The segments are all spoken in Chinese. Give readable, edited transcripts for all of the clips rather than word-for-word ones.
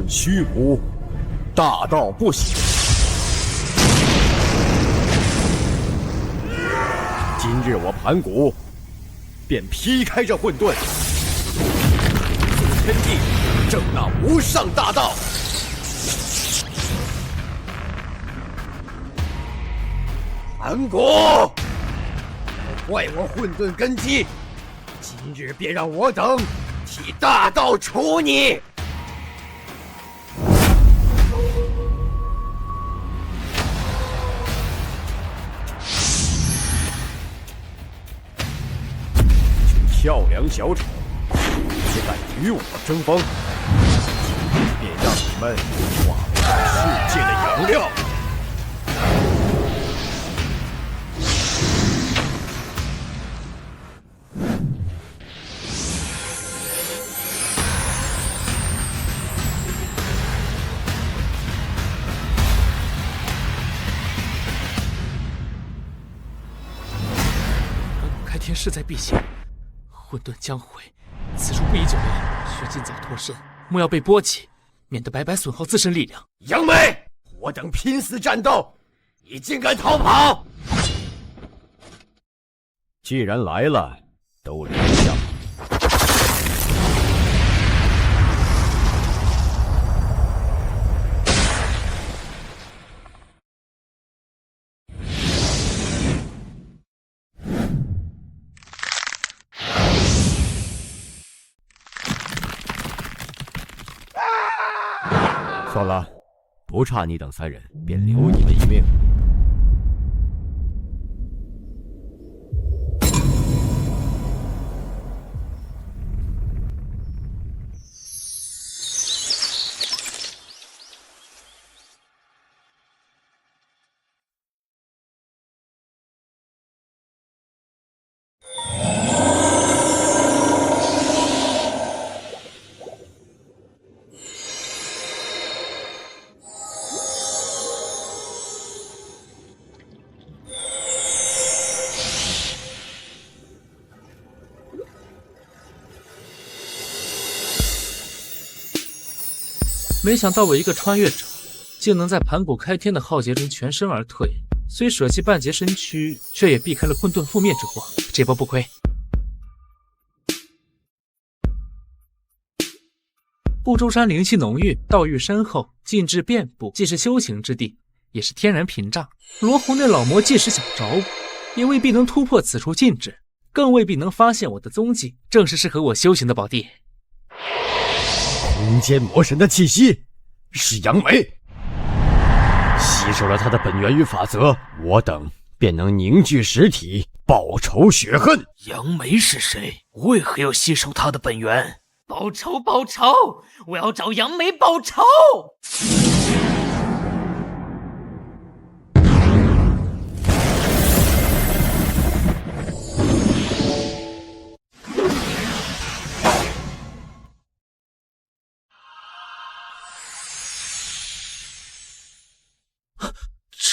遁虚无，大道不朽。今日我盘古便劈开这混沌，纵天地，正那无上大道。盘古，坏我混沌根基，今日便让我等替大道除你！跳梁小丑，也敢与我争锋，便让你们化为世界的养料！开天势在必行。混沌将毁，此处不宜久留，需尽早脱身，莫要被波及，免得白白损耗自身力量。杨梅，我等拼死战斗，你竟敢逃跑！既然来了，都留下。算了，不差你等三人，便留你们一命。没想到我一个穿越者，竟能在盘古开天的浩劫中全身而退，虽舍弃半截身躯，却也避开了混沌覆灭之祸，这波不亏。不周山灵气浓郁，道域深厚，禁制遍布，既是修行之地，也是天然屏障。罗红那老魔即使想找我，也未必能突破此处禁制，更未必能发现我的踪迹，正是适合我修行的宝地。空间魔神的气息是杨梅，吸收了他的本源与法则，我等便能凝聚实体，报仇雪恨。杨梅是谁？为何要吸收他的本源？报仇！报仇！我要找杨梅报仇！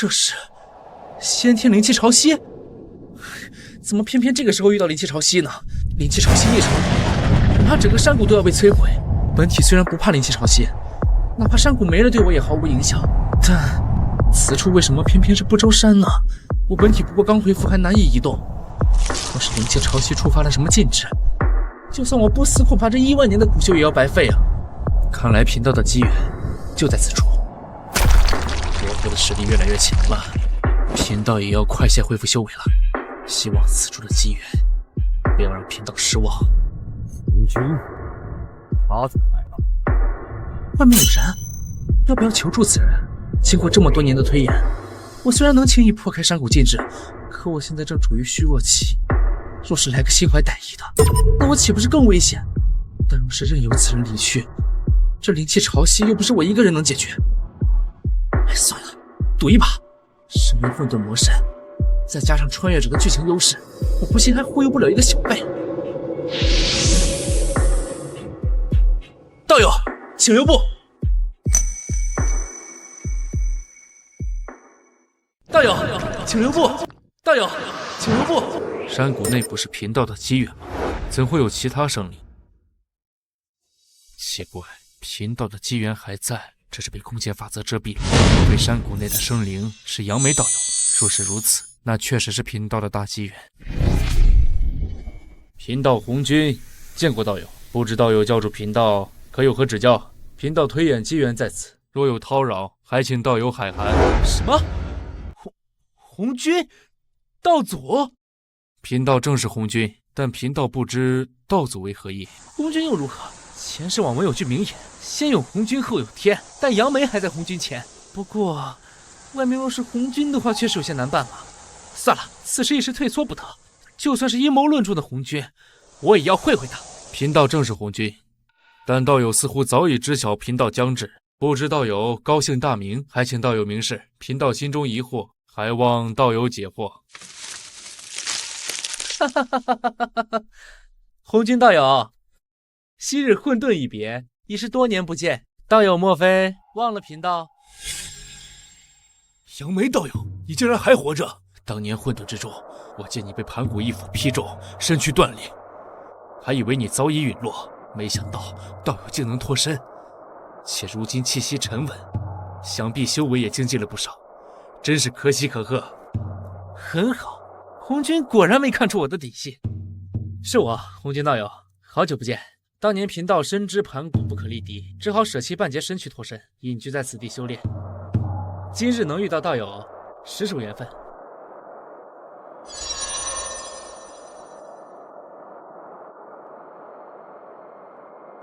这是先天灵气潮汐？怎么偏偏这个时候遇到灵气潮汐呢？灵气潮汐异常猛烈，恐怕整个山谷都要被摧毁。本体虽然不怕灵气潮汐，哪怕山谷没了，对我也毫无影响。但此处为什么偏偏是不周山呢？我本体不过刚恢复，还难以移动。若是灵气潮汐触发了什么禁制，就算我不死，恐怕这1万年的苦修也要白费啊！看来贫道的机缘就在此处。罗侯的实力越来越强了，贫道也要快些恢复修为了。希望此处的机缘不要让贫道失望。红军，他怎么来了？外面有人，要不要求助此人？经过这么多年的推演，我虽然能轻易破开山谷禁制，可我现在正处于虚弱期，若是来个心怀歹意的，那我岂不是更危险？但若是任由此人离去，这灵气潮汐又不是我一个人能解决。算了，赌一把。身为混沌魔神，再加上穿越者的剧情优势，我不信还忽悠不了一个小辈。道友，请留步。道友，请留步。道友，请留步。山谷内不是贫道的机缘吗？怎会有其他生灵？奇怪，贫道的机缘还在，只是被空间法则遮蔽了。莫非山谷内的生灵是杨梅道友？若是如此，那确实是贫道的大机缘。贫道红军见过道友，不知道友教主贫道可有何指教？贫道推演机缘在此，若有叨扰，还请道友海涵。什么？红军？道祖？贫道正是红军，但贫道不知道祖为何意。红军又如何？前世网文有句名言，先有红军后有天，但杨梅还在红军前。不过外面若是红军的话，确实有些难办了。算了，此时一时退缩不得，就算是阴谋论中的红军，我也要会会他。贫道正是红军，但道友似乎早已知晓贫道将至，不知道友高姓大名，还请道友明示。贫道心中疑惑，还望道友解惑。红军道友，昔日混沌一别，已是多年不见，道友莫非忘了贫道？杨梅道友，你竟然还活着！当年混沌之中，我见你被盘古一斧劈中，身躯断裂，还以为你早已陨落，没想到道友竟能脱身，且如今气息沉稳，想必修为也精进了不少，真是可喜可贺。很好，红军果然没看出我的底细。是我，红军道友，好久不见。当年贫道深知盘古不可力敌，只好舍弃半截身躯脱身，隐居在此地修炼。今日能遇到道友，实属缘分。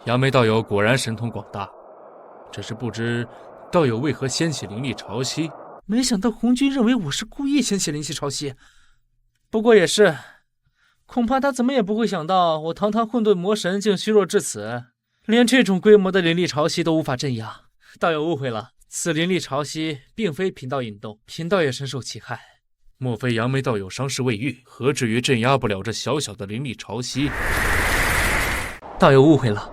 杨梅道友果然神通广大，只是不知道友为何掀起灵力潮汐。没想到红军认为我是故意掀起灵气潮汐，不过也是，恐怕他怎么也不会想到我堂堂混沌魔神竟虚弱至此，连这种规模的灵力潮汐都无法镇压。道友误会了，此灵力潮汐并非贫道引动，贫道也深受其害。莫非杨梅道友伤势未愈，何至于镇压不了这小小的灵力潮汐？道友误会了，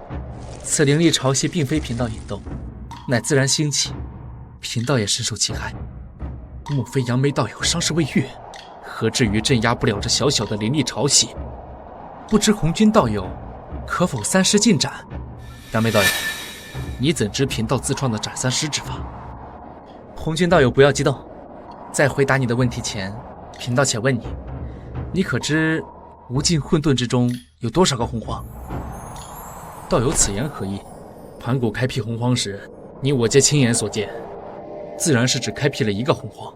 此灵力潮汐并非贫道引动，乃自然兴起，贫道也深受其害。莫非杨梅道友伤势未愈，何至于镇压不了这小小的灵力潮汐？不知红军道友可否三施进斩？杨梅道友，你怎知贫道自创的斩三尸之法？红军道友不要激动，在回答你的问题前，贫道且问你，你可知无尽混沌之中有多少个洪荒？道友此言何意？盘古开辟洪荒时，你我皆亲眼所见，自然是只开辟了一个洪荒。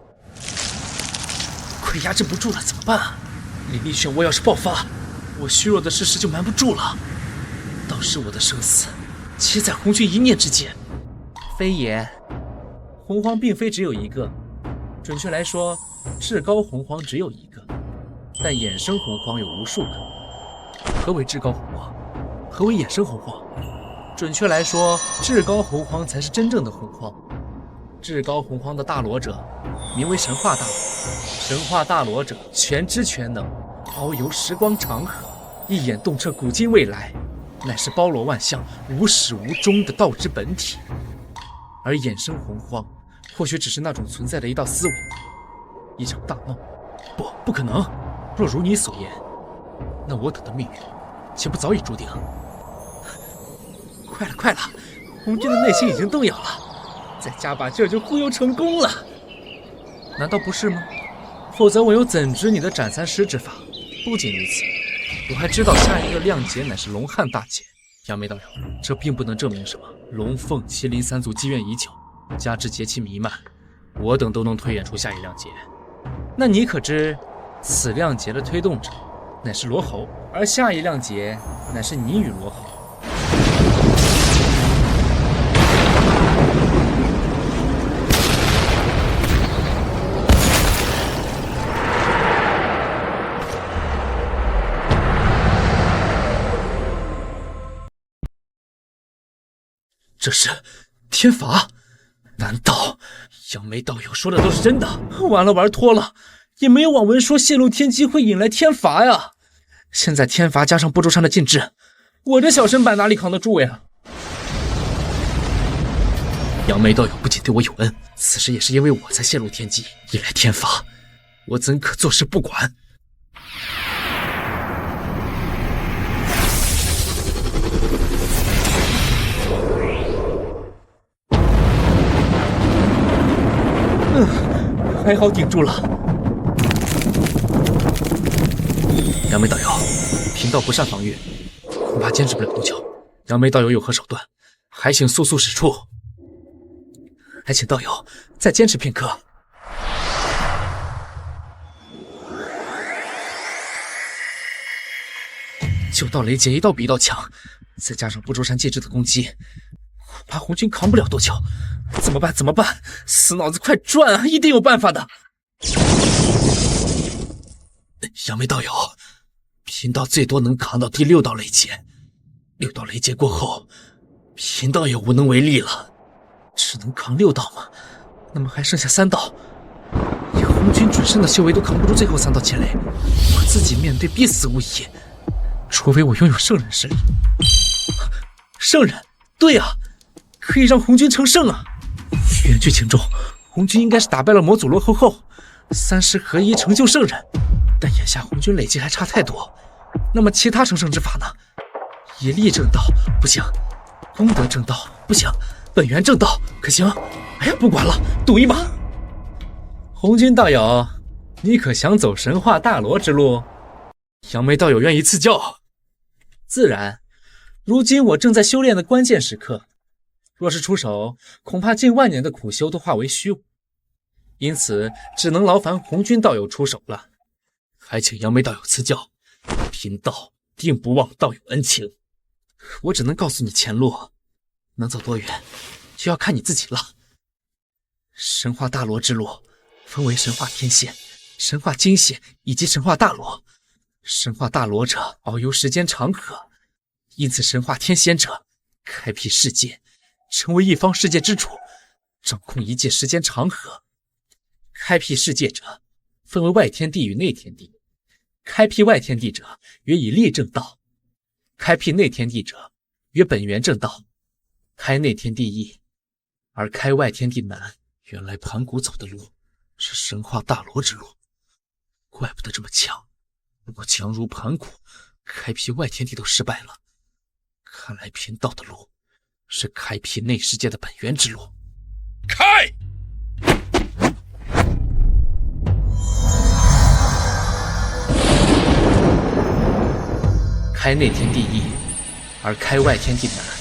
快压制不住了，怎么办啊？灵力漩涡要是爆发，我虚弱的尸势就瞒不住了，到时我的生死皆在红军一念之间。非也，洪荒并非只有一个，准确来说，至高洪荒只有一个，但衍生洪荒有无数个。何为至高洪荒？何为衍生洪荒？准确来说，至高洪荒才是真正的洪荒。至高洪荒的大罗者名为神话大罗，神话大罗者全知全能，遨游时光长河，一眼洞彻古今未来，乃是包罗万象、无始无终的道之本体。而衍生洪荒或许只是那种存在的一道思维，一场大梦。不可能！若如你所言，那我等的命运岂不早已注定？快了！红军的内心已经动摇了，再加把劲儿就忽悠成功了。难道不是吗？否则我又怎知你的斩三尸之法？不仅如此，我还知道下一个亮劫乃是龙汉大劫。杨梅道友，这并不能证明什么。龙凤麒麟三族积怨已久，加之劫气弥漫，我等都能推演出下一亮劫。那你可知，此亮劫的推动者乃是罗侯，而下一亮劫乃是你与罗侯。这是天罚？难道杨梅道友说的都是真的？完了，玩脱了，也没有网文说泄露天机会引来天罚呀。现在天罚加上不周山的禁制，我这小身板哪里扛得住呀？杨梅道友不仅对我有恩，此时也是因为我才泄露天机，引来天罚，我怎可坐视不管？还好顶住了。杨梅道友，贫道不善防御，恐怕坚持不了多久。杨梅道友有何手段，还请速速使出。还请道友再坚持片刻。9道雷劫一道比一道强，再加上不周山戒指的攻击，恐怕红军扛不了多久。怎么办？怎么办？死脑子，快转啊！一定有办法的。杨梅道友，贫道最多能扛到第6道雷劫，6道雷劫过后，贫道也无能为力了，只能扛6道吗？那么还剩下3道。以红军准圣的修为都扛不住最后3道千雷，我自己面对必死无疑。除非我拥有圣人实力。圣人，对啊，可以让红军成圣啊！原剧情中，红军应该是打败了模祖罗侯后，3师合一成就圣人，但眼下红军累积还差太多。那么其他成圣之法呢？以力正道不行，功德正道不行，本源正道可行？哎呀，不管了，赌一把！红军道友，你可想走神话大罗之路？杨梅道友愿意赐教？自然。如今我正在修炼的关键时刻，若是出手，恐怕近万年的苦修都化为虚无，因此只能劳烦红军道友出手了。还请杨梅道友赐教，贫道定不忘道友恩情。我只能告诉你前路，能走多远，就要看你自己了。神话大罗之路分为神话天仙、神话精血以及神话大罗。神话大罗者遨游时间长河，因此神话天仙者开辟世界，成为一方世界之主，掌控一界时间长河。开辟世界者分为外天地与内天地，开辟外天地者曰以力正道，开辟内天地者曰本源正道。开内天地易，而开外天地难。原来盘古走的路是神话大罗之路，怪不得这么强。不过强如盘古，开辟外天地都失败了，看来贫道的路是开辟内世界的本源之路。开！开内天地易，而开外天地难。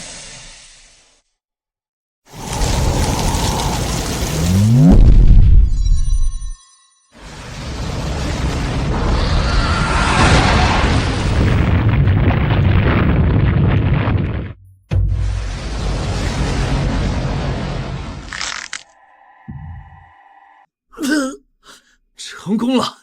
成功了！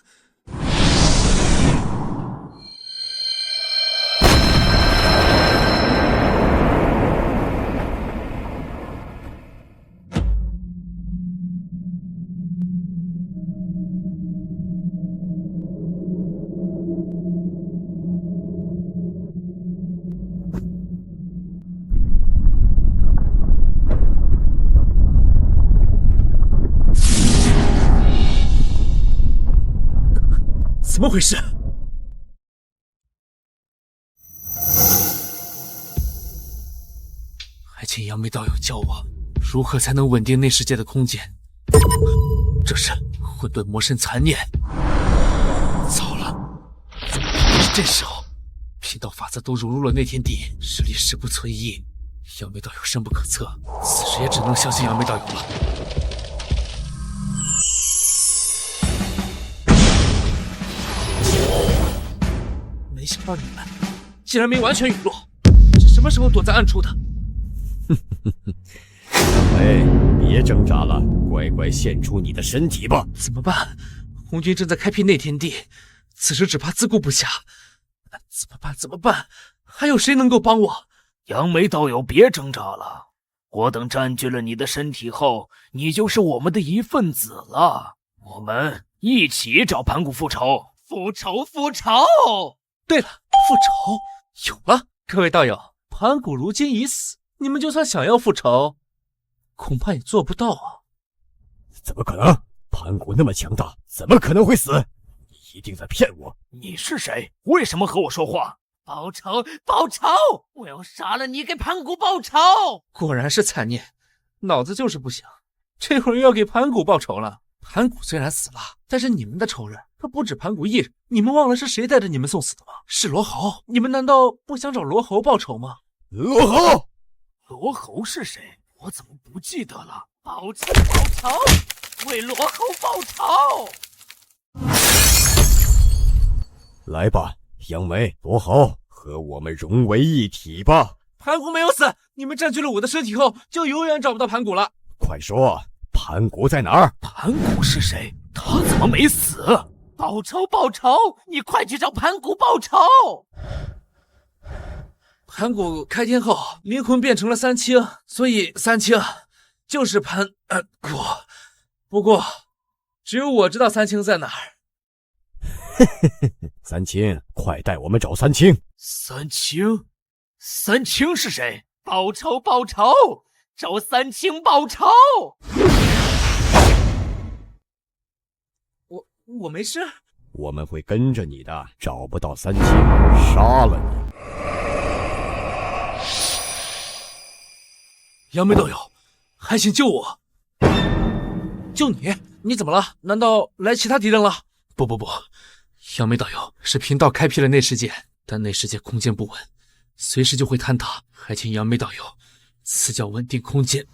怎么回事？还请杨梅道友教我如何才能稳定内世界的空间。这是混沌魔身残念。糟了，怎么会是这时候？贫道法则都融入了内天地，实力势不存一。杨梅道友深不可测，此时也只能相信杨梅道友了。没想到你们竟然没完全陨落，是什么时候躲在暗处的？哎，别挣扎了，乖乖献出你的身体吧。怎么办？红军正在开辟内天地，此时只怕自顾不暇。怎么办？怎么办？还有谁能够帮我？杨梅道友，别挣扎了，我等占据了你的身体后，你就是我们的一份子了。我们一起找盘古复仇，复仇，复仇！对了，复仇有了。各位道友，盘古如今已死，你们就算想要复仇，恐怕也做不到啊。怎么可能？盘古那么强大，怎么可能会死？你一定在骗我！你是谁？为什么和我说话？报仇！报仇！我要杀了你，给盘古报仇！果然是残念，脑子就是不行。这会儿又要给盘古报仇了。盘古虽然死了，但是你们的仇人可不止盘古一人。你们忘了是谁带着你们送死的吗？是罗侯。你们难道不想找罗侯报仇吗？罗侯，罗侯是谁？我怎么不记得了？报仇！报仇！为罗侯报仇！来吧，杨梅、罗侯，和我们融为一体吧。盘古没有死，你们占据了我的尸体后，就永远找不到盘古了。快说，盘古在哪儿？盘古是谁？他怎么没死？报仇！报仇！你快去找盘古报仇！盘古开天后，灵魂变成了三清，所以三清就是盘古。不过，只有我知道三清在哪儿。三清，快带我们找三清。三清？三清是谁？报仇！报仇！找三清报仇！我没事。我们会跟着你的，找不到三清，杀了你。杨梅道友，还请救我！救你？你怎么了？难道来其他敌人了？不，杨梅道友是贫道开辟了内世界，但内世界空间不稳，随时就会坍塌，还请杨梅道友赐教稳定空间。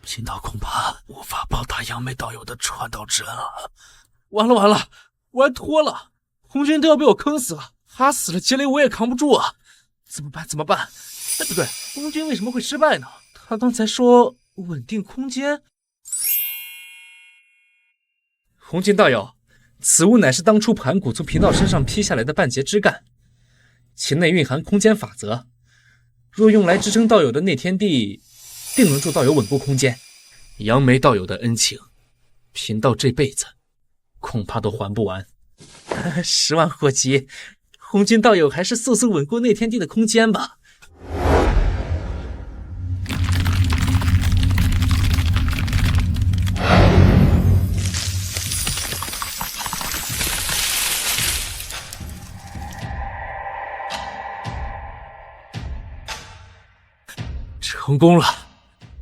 贫道恐怕无法报答杨梅道友的传道之恩了。完了，我还脱了，红军都要被我坑死了，他死了劫雷我也扛不住啊！怎么办？哎，不对，红军为什么会失败呢？他刚才说稳定空间。红军道友，此物乃是当初盘古从贫道身上劈下来的半截枝干，其内蕴含空间法则，若用来支撑道友的内天地，定能助道友稳固空间。杨梅道友的恩情，贫道这辈子恐怕都还不完。10万火急，红军道友还是速速稳固内天地的空间吧。成功了，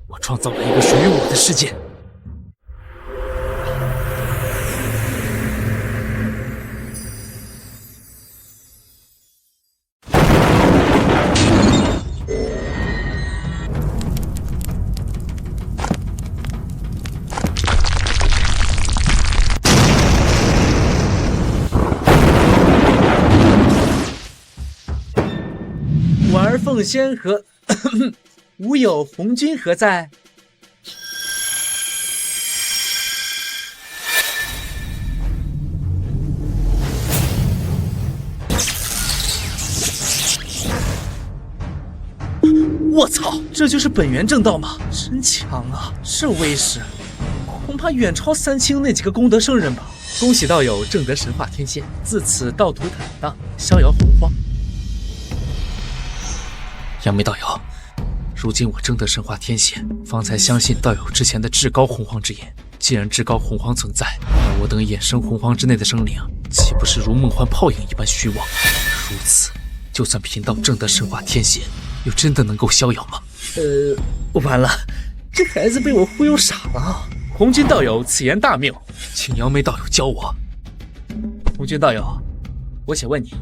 我创造了一个属于我的世界。婉儿奉先和吾有红军何在？我操，这就是本源正道吗？真强啊！这威势，恐怕远超三清那几个功德圣人吧。恭喜道友正得神化天仙，自此道途坦荡，逍遥洪荒。杨梅道友，如今我正得神化天仙，方才相信道友之前的至高洪荒之言。既然至高洪荒存在，那我等衍生洪荒之内的生灵，岂不是如梦幻泡影一般虚妄？如此，就算贫道正得神化天仙，又真的能够逍遥吗？完了，这孩子被我忽悠傻了。红军道友此言大谬，请杨梅道友教我。红军道友，我且问你，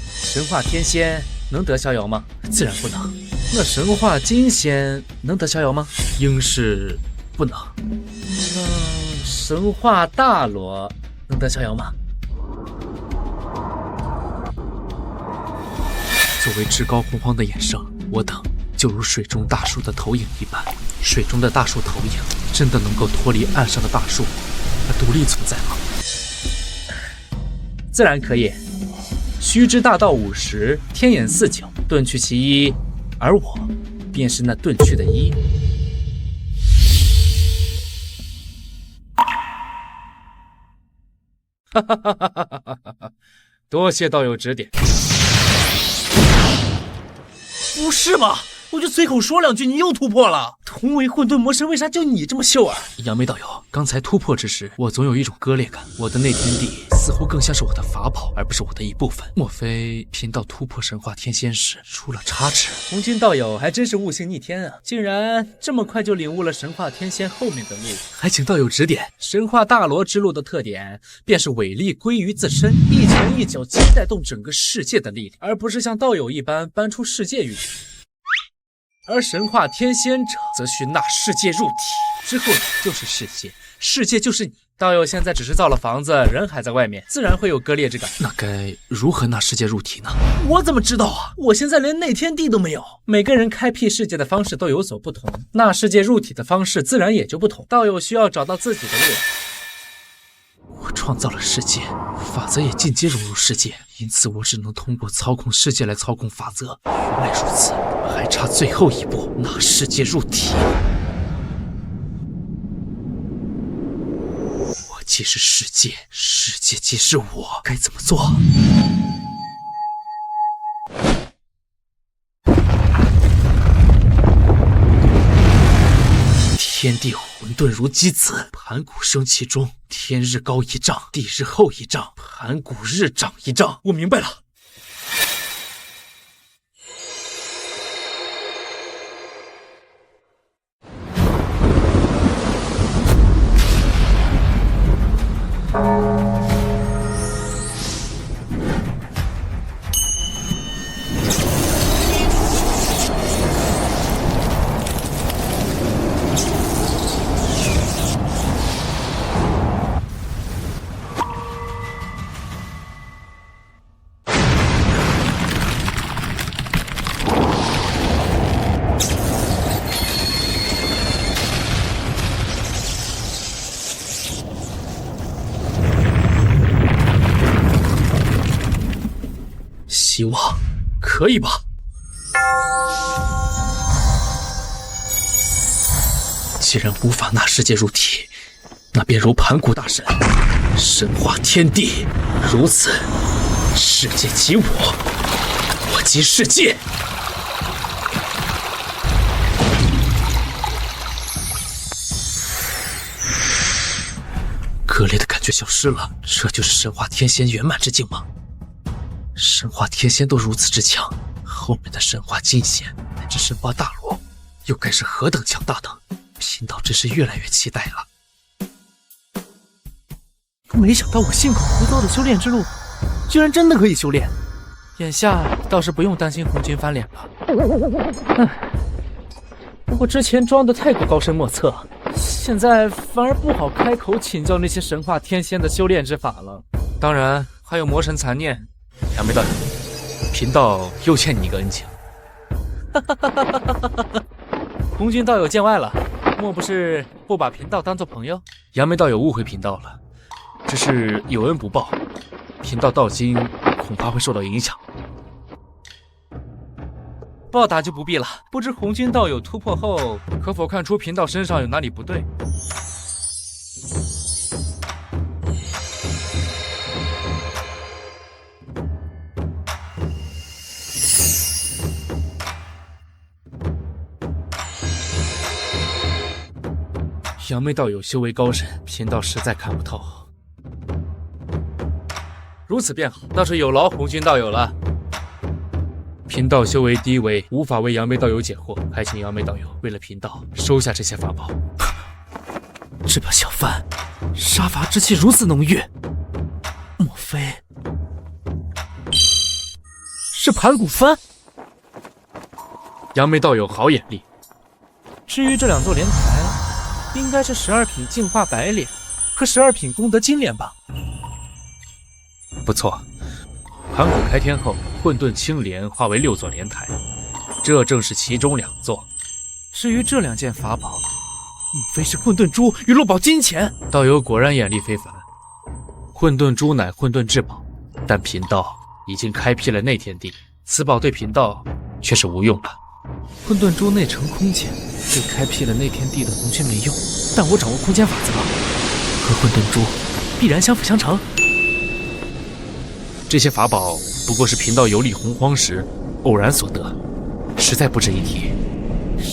神化天仙能得逍遥吗？自然不能。那神化金仙能得逍遥吗？应是不能。那神化大罗能得逍遥吗？作为至高洪荒的衍生，我等就如水中大树的投影一般。水中的大树投影，真的能够脱离岸上的大树而独立存在吗？自然可以。须知大道50，天眼49，遁去其一，而我便是那遁去的一。哈哈哈哈哈哈！多谢道友指点。不是吗？我就随口说两句，你又突破了。同为混沌魔神，为啥就你这么秀啊？杨梅道友，刚才突破之时，我总有一种割裂感。我的内天地似乎更像是我的法宝，而不是我的一部分。莫非贫道突破神化天仙时出了差池？红军道友还真是悟性逆天啊，竟然这么快就领悟了神化天仙后面的路，还请道友指点。神化大罗之路的特点便是伟力归于自身，一拳一脚皆带动整个世界的力量，而不是像道友一般搬出世界运行。而神化天仙者则需纳世界入体，之后你就是世界，世界就是你。道友现在只是造了房子，人还在外面，自然会有割裂之感。那该如何纳世界入体呢？我怎么知道啊？我现在连内天地都没有。每个人开辟世界的方式都有所不同，纳世界入体的方式自然也就不同。道友需要找到自己的路。我创造了世界，法则也间接融入世界，因此我只能通过操控世界来操控法则。原来如此，还差最后一步，纳世界入体。我即是世界，世界即是我，该怎么做？天地混沌如鸡子，盘古生其中，天日高1丈，地日厚1丈，盘古日长1丈。我明白了。希望可以吧？既然无法纳世界入体，那便如盘古大神，神化天地。如此，世界即我，我即世界。割裂的感觉消失了，这就是神化天仙圆满之境吗？神化天仙都如此之强，后面的神化金仙乃至神化大罗，又该是何等强大呢？贫道真是越来越期待了。没想到我信口胡诌的修炼之路，居然真的可以修炼。眼下倒是不用担心红军翻脸了。不过之前装的太过高深莫测，现在反而不好开口请教那些神化天仙的修炼之法了。当然还有魔神残念。杨梅道友，贫道又欠你一个恩情。红军道友见外了，莫不是不把贫道当做朋友？杨梅道友误会贫道了，只是有恩不报，贫道到今恐怕会受到影响。报答就不必了。不知红军道友突破后，可否看出贫道身上有哪里不对？杨梅道友修为高深，贫道实在看不透。如此便好，倒是有劳红军道友了。贫道修为低微，无法为杨梅道友解惑，还请杨梅道友为了贫道收下这些法宝。这帮小贩，杀伐之气如此浓郁，莫非是盘古幡？杨梅道友好眼力。至于这2座莲台，应该是12品净化白莲和12品功德金莲吧。不错，盘古开天后，混沌青莲化为6座莲台，这正是其中2座。至于这2件法宝，莫非是混沌珠与落宝金钱？道友果然眼力非凡。混沌珠乃混沌至宝，但贫道已经开辟了内天地，此宝对贫道却是无用了。混沌珠内成空间，对开辟了内天地的红军没用，但我掌握空间法则，和混沌珠必然相辅相成。这些法宝不过是贫道游历洪荒时偶然所得，实在不值一提。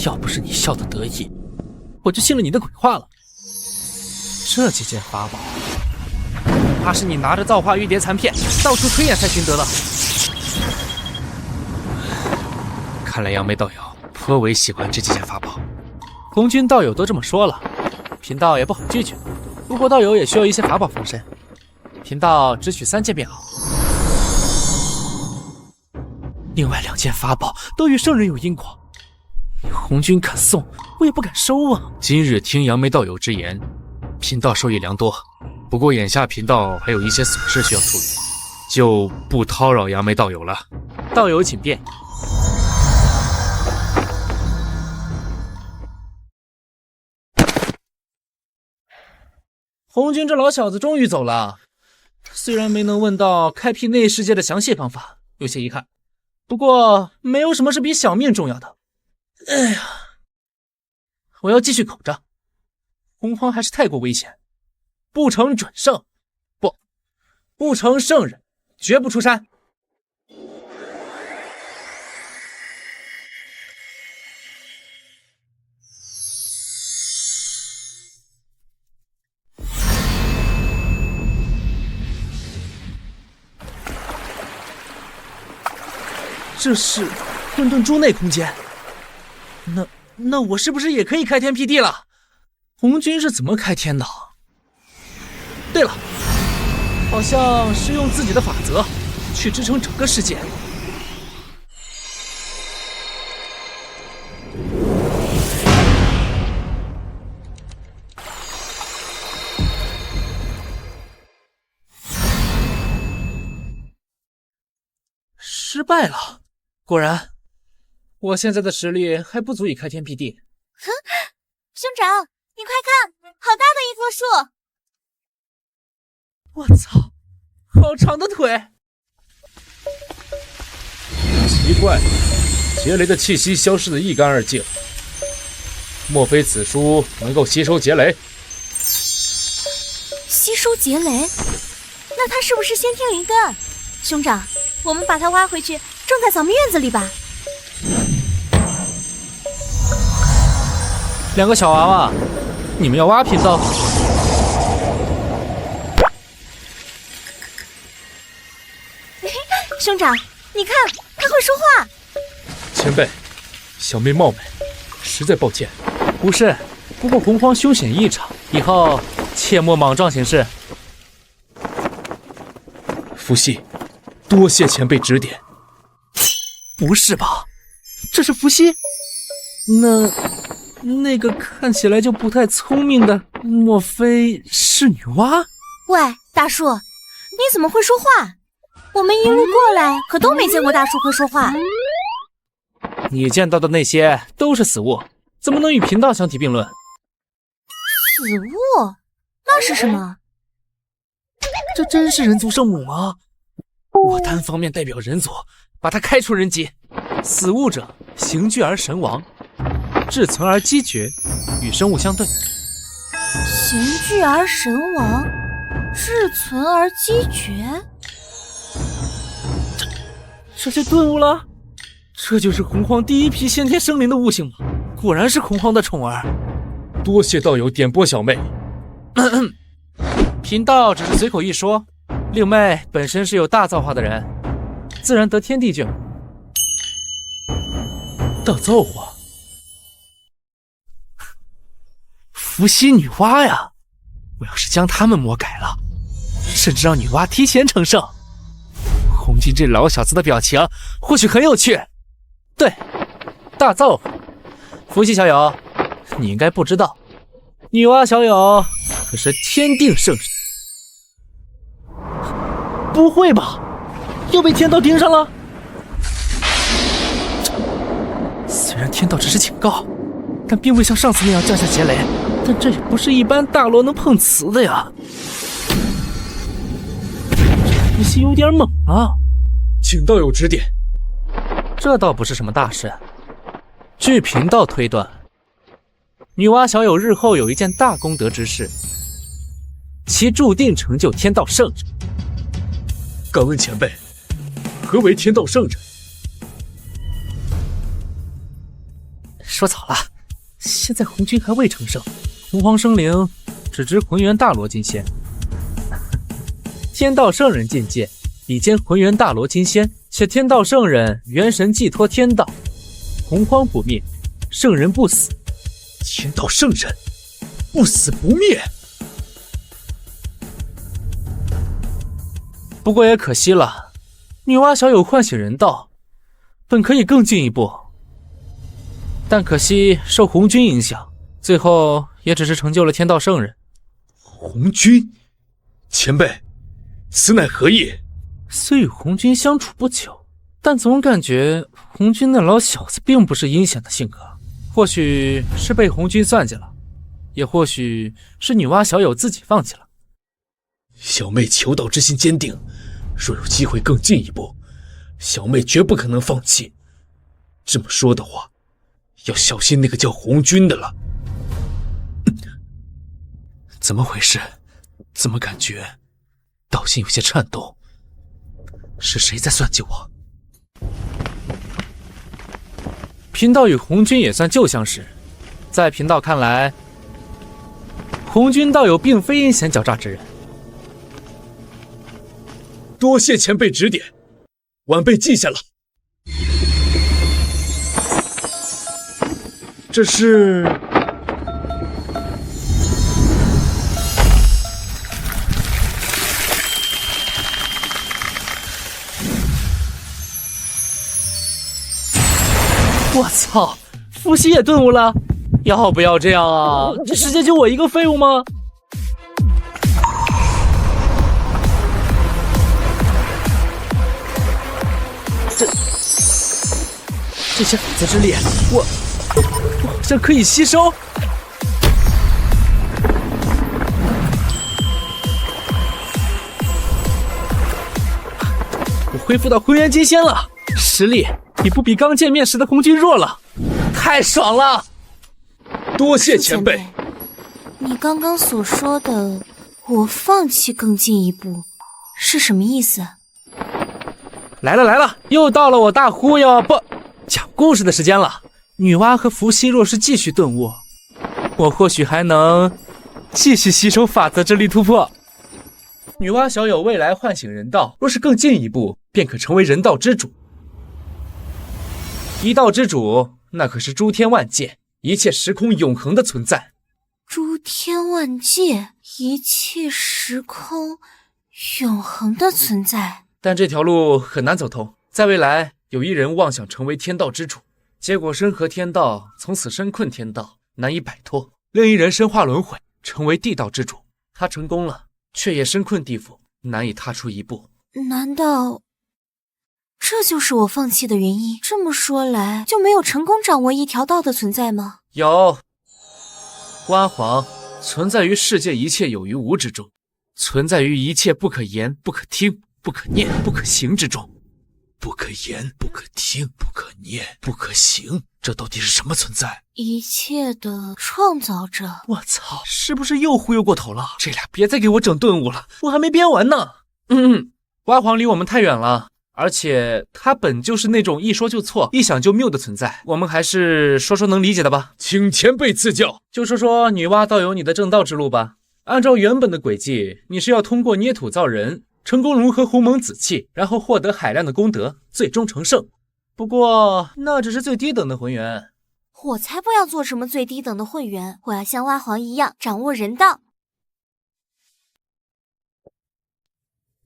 要不是你笑得得意，我就信了你的鬼话了。这几件法宝，怕是你拿着造化玉蝶残片到处推演才寻得的。看来杨梅道友颇为喜欢这几件法宝。红军道友都这么说了，贫道也不好拒绝。不过道友也需要一些法宝防身，贫道只取3件便好。另外2件法宝都与圣人有因果，红军肯送，我也不敢收啊。今日听杨梅道友之言，贫道受益良多。不过眼下贫道还有一些琐事需要处理，就不叨扰杨梅道友了。道友请便。红军这老小子终于走了，虽然没能问到开辟内世界的详细方法，有些遗憾。不过没有什么是比小命重要的。哎呀，我要继续苟着。洪荒还是太过危险，不成准圣，不成圣人，绝不出山。这是混沌珠内空间，那我是不是也可以开天辟地了？红军是怎么开天的？对了，好像是用自己的法则去支撑整个世界。失败了。果然，我现在的实力还不足以开天辟地。哼，兄长，你快看，好大的一棵树！我操，好长的腿！奇怪，劫雷的气息消失得一干二净，莫非此书能够吸收劫雷？吸收劫雷？那它是不是先天灵根？兄长，我们把它挖回去，种在咱们院子里吧。2个小娃娃，你们要挖贫道？兄长，你看，他会说话。前辈，小妹冒昧，实在抱歉。不是，不过洪荒凶险异常，以后切莫莽撞行事。伏羲，多谢前辈指点。不是吧？这是伏羲？那个看起来就不太聪明的，莫非是女娲？喂，大树，你怎么会说话？我们一路过来，可都没见过大树会说话。你见到的那些都是死物，怎么能与贫道相提并论？死物？那是什么？这真是人族圣母吗？我单方面代表人族，把他开除人籍。死物者，形具而神亡，志存而机绝，与生物相对。形具而神亡，志存而机绝。这就顿悟了，这就是洪荒第一批先天生灵的悟性吗？果然是洪荒的宠儿。多谢道友点拨小妹。贫道只是随口一说，令妹本身是有大造化的人，自然得天地眷顾。大造化？伏羲女娲呀！我要是将他们魔改了，甚至让女娲提前成圣，红军这老小子的表情或许很有趣。对，大造化。伏羲小友，你应该不知道，女娲小友可是天定圣人。不会吧？又被天道盯上了？虽然天道只是警告，但并未像上次那样降下劫雷，但这也不是一般大罗能碰瓷的呀。这伏羲有点猛啊！请道友指点。这倒不是什么大事。据贫道推断，女娲小友日后有一件大功德之事，其注定成就天道圣人。敢问前辈，何为天道圣人？说早了，现在红军还未成圣，洪荒生灵只知浑元大罗金仙。天道圣人境界比肩浑元大罗金仙，且天道圣人元神寄托天道，洪荒不灭，圣人不死。天道圣人不死不灭。不过也可惜了，女娲小友唤醒人道，本可以更进一步，但可惜受红军影响，最后也只是成就了天道圣人。红军，前辈，此乃何意？虽与红军相处不久，但总感觉红军那老小子并不是阴险的性格，或许是被红军算计了，也或许是女娲小友自己放弃了。小妹求道之心坚定，若有机会更进一步，小妹绝不可能放弃。这么说的话，要小心那个叫红军的了。怎么回事？怎么感觉道心有些颤抖？是谁在算计我？贫道与红军也算旧相识，在贫道看来，红军道友并非阴险狡诈之人。多谢前辈指点，晚辈记下了。这是……我操，伏羲也顿悟了？要不要这样啊？这世界就我一个废物吗？这些法则之力，我好像可以吸收。我恢复到浑元金仙了，实力已不比刚见面时的红军弱了，太爽了！多谢前辈。你刚刚所说的“我放弃更进一步”是什么意思？来了来了，又到了我大忽悠不讲故事的时间了。女娲和伏羲若是继续顿悟，我或许还能继续吸收法则之力突破。女娲小友未来唤醒人道，若是更进一步，便可成为人道之主。一道之主，那可是诸天万界、一切时空永恒的存在。诸天万界，一切时空永恒的存在。但这条路很难走通，在未来有一人妄想成为天道之主，结果身合天道，从此身困天道，难以摆脱；另一人身化轮回，成为地道之主，他成功了，却也身困地府，难以踏出一步。难道这就是我放弃的原因？这么说来，就没有成功掌握一条道的存在吗？有，娲皇存在于世界一切有与无之中，存在于一切不可言、不可听、不可念、不可行之中。不可言，不可听，不可念，不可行，这到底是什么存在？一切的创造者。我操，是不是又忽悠过头了？这俩别再给我整顿悟了，我还没编完呢。娲皇离我们太远了，而且他本就是那种一说就错、一想就谬的存在，我们还是说说能理解的吧。请前辈赐教。就说说女娲道友你的正道之路吧。按照原本的轨迹，你是要通过捏土造人，成功融合鸿蒙紫气，然后获得海量的功德，最终成圣。不过那只是最低等的浑元。我才不要做什么最低等的混元，我要像娲皇一样掌握人道。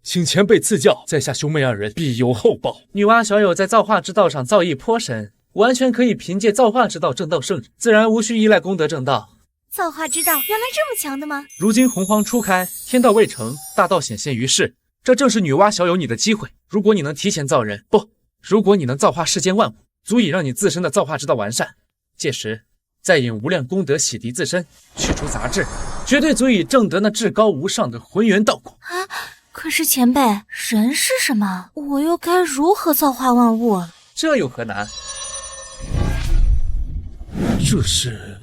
请前辈赐教，在下兄妹二人必有厚报。女娲小友在造化之道上造诣颇深，完全可以凭借造化之道正道圣人，自然无需依赖功德正道。造化之道原来这么强的吗？如今洪荒初开，天道未成，大道显现于世，这正是女娲小友你的机会。如果你能提前造人，如果你能造化世间万物，足以让你自身的造化之道完善，届时再引无量功德洗涤自身，去除杂质，绝对足以证得那至高无上的浑元道果啊！可是前辈，人是什么？我又该如何造化万物？这又何难？这是……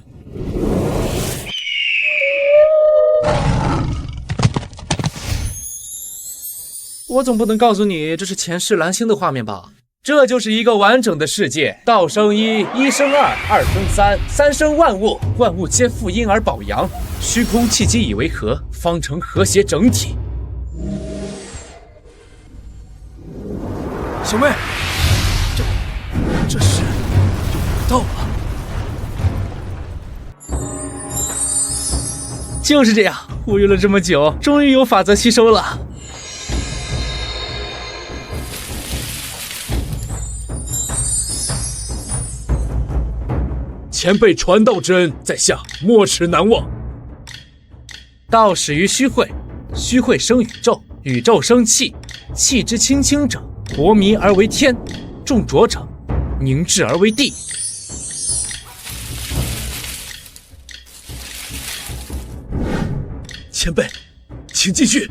我总不能告诉你这是前世蓝星的画面吧？这就是一个完整的世界。道生一，一生二，二生三，三生万物，万物皆负阴而保阳，虚空气机以为和，方成和谐整体。小妹，这是有道吗？就是这样，忽悠了这么久，终于有法则吸收了。前辈传道之恩，在下没齿难忘。道始于虚会，虚会生宇宙，宇宙生气，气之轻轻者，薄迷而为天；重浊者，凝滞而为地。前辈，请继续。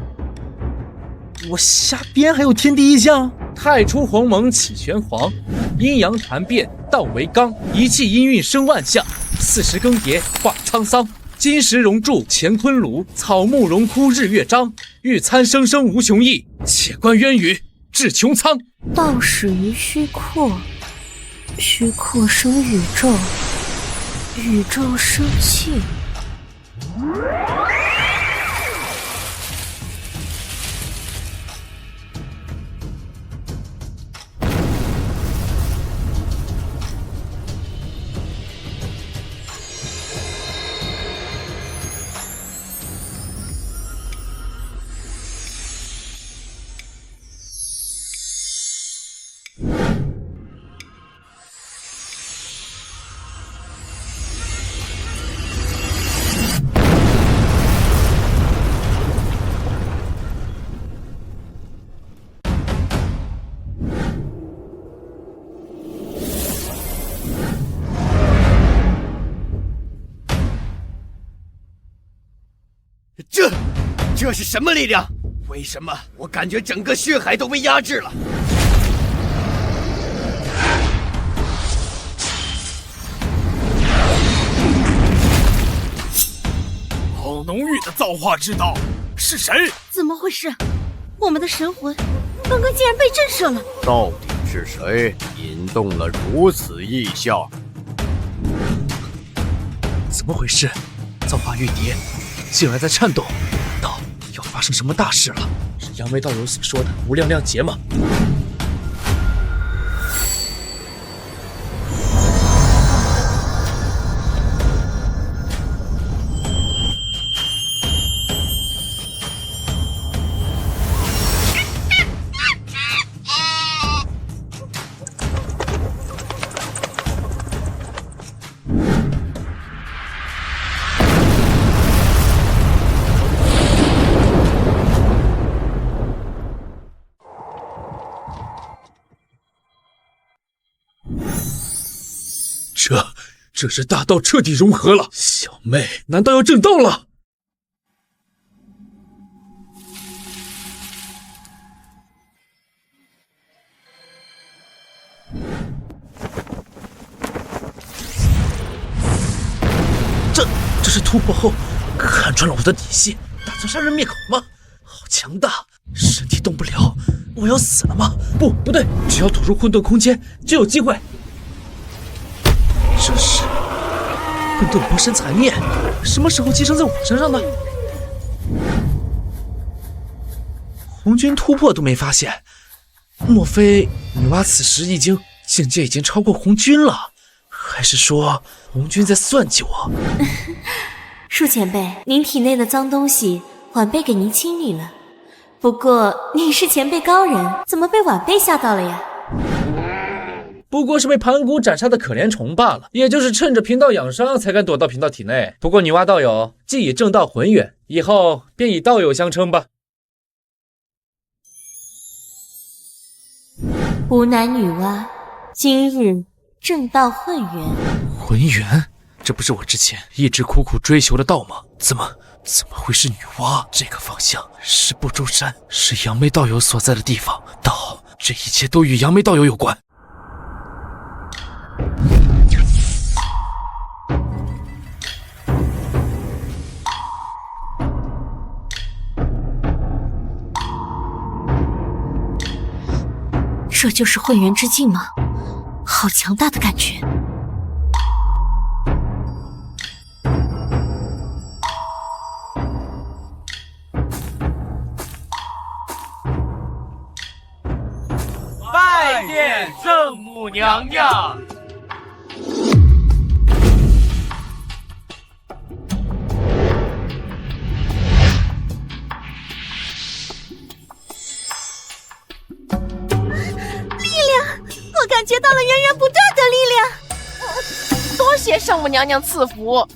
我瞎编还有天地异象？太初鸿蒙起玄黄，阴阳传变道为刚，一气阴韵生万象，40更迭化沧桑。金石熔铸乾坤炉，草木荣枯日月章。欲参生生无穷意，且观渊宇至穹苍。道始于虚阔，虚阔生宇宙，宇宙生气。这是什么力量？为什么我感觉整个血海都被压制了？好浓郁的造化之道，是谁？怎么回事？我们的神魂刚刚竟然被震慑了！到底是谁引动了如此异象？怎么回事？造化玉蝶竟然在颤动，难道要发生什么大事了？是杨梅道友所说的无量量劫吗？这是大道彻底融合了。小妹难道要正道了？这是突破后看穿了我的底细，打算杀人灭口吗？好强大，身体动不了，我要死了吗？不对，只要吐入混沌空间就有机会。这是混沌魔神残念，什么时候寄生在我身上的？红军突破都没发现，莫非女娲此时境界已经超过红军了？还是说红军在算计我？树前辈，您体内的脏东西晚辈给您清理了，不过您是前辈高人，怎么被晚辈吓到了呀？不过是被盘古斩杀的可怜虫罢了，也就是趁着贫道养伤才敢躲到贫道体内。不过女娲道友既已正道浑圆，以后便以道友相称吧。吾乃女娲，今日正道混元。浑元？这不是我之前一直苦苦追求的道吗？怎么会是女娲？这个方向是不周山，是杨梅道友所在的地方。道，这一切都与杨梅道友有关。这就是混元之境吗？好强大的感觉！拜见圣母娘娘。我感觉到了源源不断的力量。多谢圣母娘娘赐福。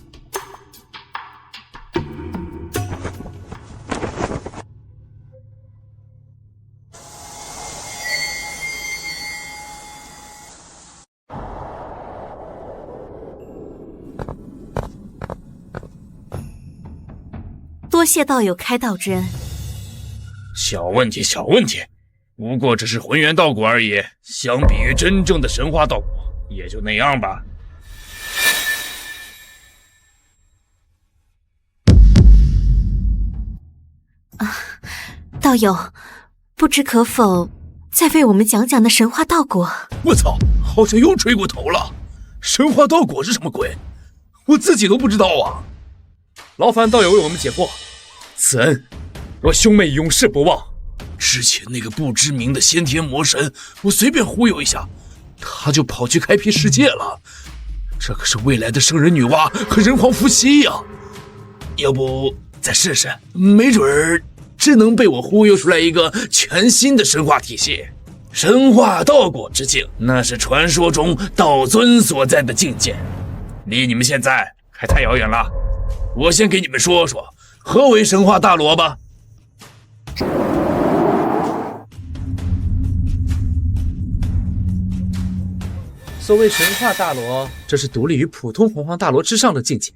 多谢道友开道之恩。小问题，小问题，不过只是浑元道果而已，相比于真正的神话道果，也就那样吧。道友，不知可否再为我们讲讲那神话道果？我操，好像又吹过头了。神话道果是什么鬼？我自己都不知道啊。劳烦道友为我们解惑，此恩若兄妹永世不忘。之前那个不知名的先天魔神，我随便忽悠一下，他就跑去开辟世界了。这可是未来的圣人女娲和人皇伏羲呀！要不再试试，没准儿真能被我忽悠出来一个全新的神话体系。神话道果之境，那是传说中道尊所在的境界，离你们现在还太遥远了。我先给你们说说何为神话大罗吧。所谓神话大罗，这是独立于普通洪荒大罗之上的境界。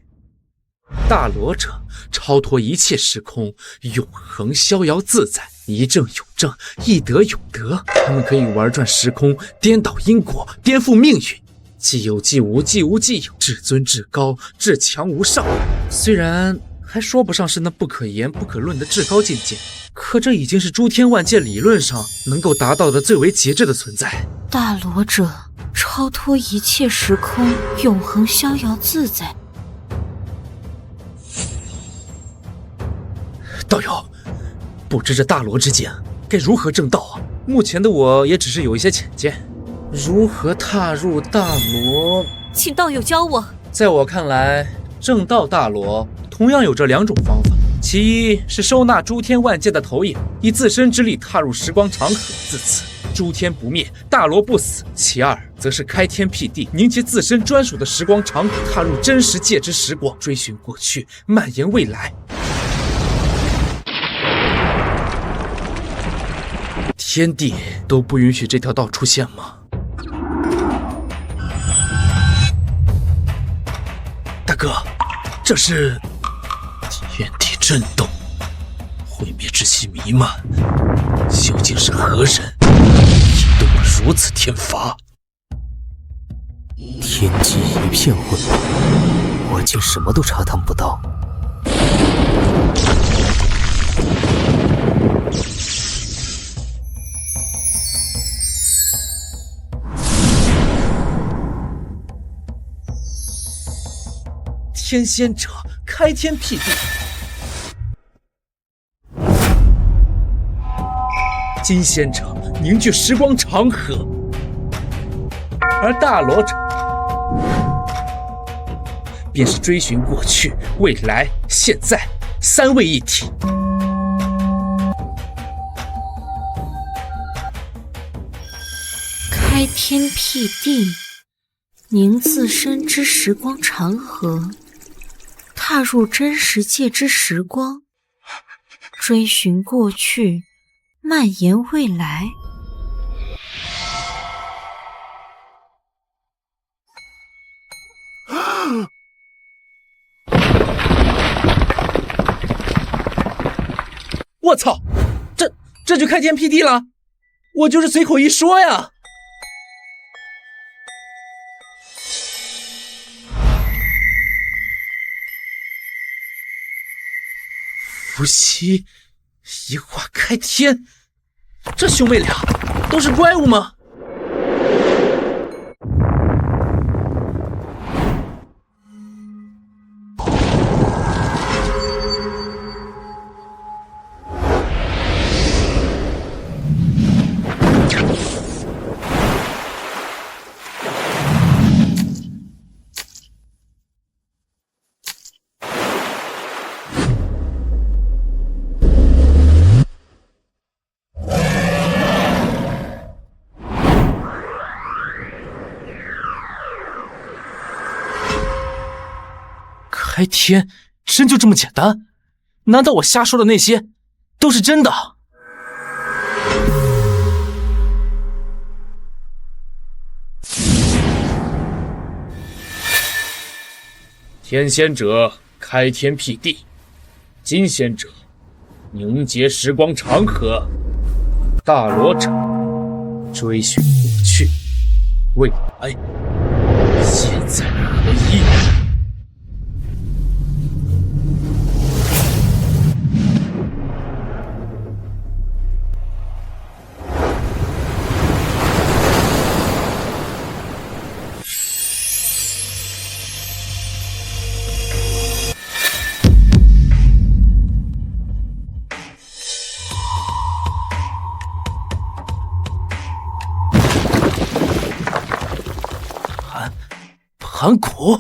大罗者，超脱一切时空，永恒逍遥自在，一正有正，一德有德。他们可以玩转时空，颠倒因果，颠覆命运。既有既无，既无既有，至尊至高，至强无上。虽然还说不上是那不可言不可论的至高境界，可这已经是诸天万界理论上能够达到的最为极致的存在。大罗者，超脱一切时空，永恒逍遥自在。道友，不知这大罗之境该如何正道啊？目前的我也只是有一些浅见，如何踏入大罗？请道友教我。在我看来，正道大罗同样有这两种方法。其一是收纳诸天万界的投影，以自身之力踏入时光长河，自此诸天不灭，大罗不死。其二则是开天辟地，凝结自身专属的时光长河，踏入真实界之时光，追寻过去，蔓延未来。天地都不允许这条道出现吗？大哥，这是天地震动，毁灭之气弥漫，究竟是何人引动了如此天罚？天机一片混乱，我竟什么都查探不到。天仙者开天辟地，金仙者凝聚时光长河，而大罗者便是追寻过去、未来、现在三位一体。开天辟地，凝自身之时光长河，踏入真实界之时光，追寻过去，蔓延未来。我操，这就开天辟地了？我就是随口一说呀。伏羲一化开天，这兄妹俩都是怪物吗？开天真就这么简单？难道我瞎说的那些都是真的？天仙者开天辟地，金仙者凝结时光长河，大罗者追寻过去未来，现在合一。盘古，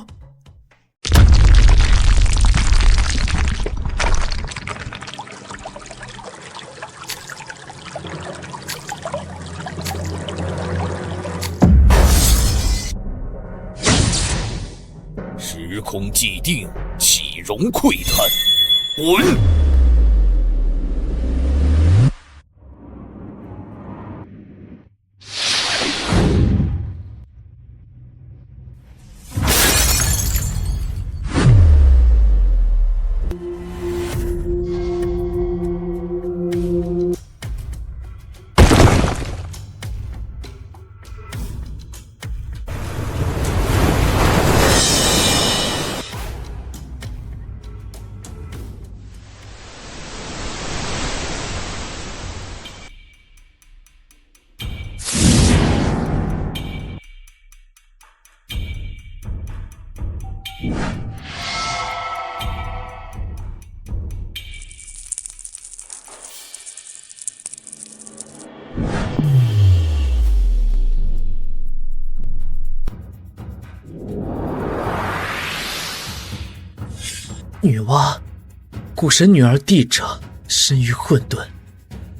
时空既定，岂容窥探？滚！女娲，古神女儿帝者，身于混沌，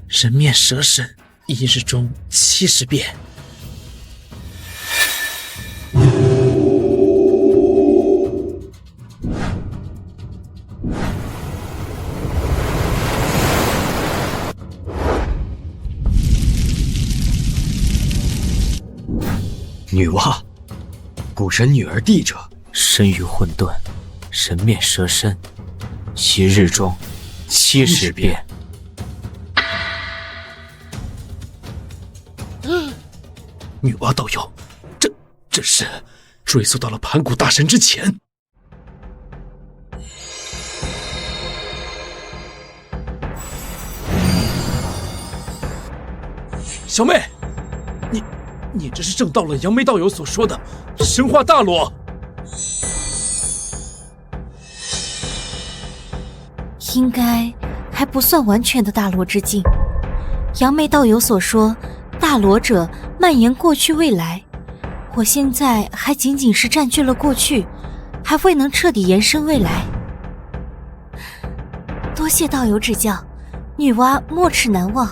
人面蛇身，一日中70变。女娲，古神女儿帝者，身于混沌，人面蛇身，一日中70变。女娲道友，这是追溯到了盘古大神之前。小妹，你这是证到了杨梅道友所说的神话大罗。应该还不算完全的大罗之境。杨梅道友所说，大罗者蔓延过去未来，我现在还仅仅是占据了过去，还未能彻底延伸未来。多谢道友指教，女娲没齿难忘。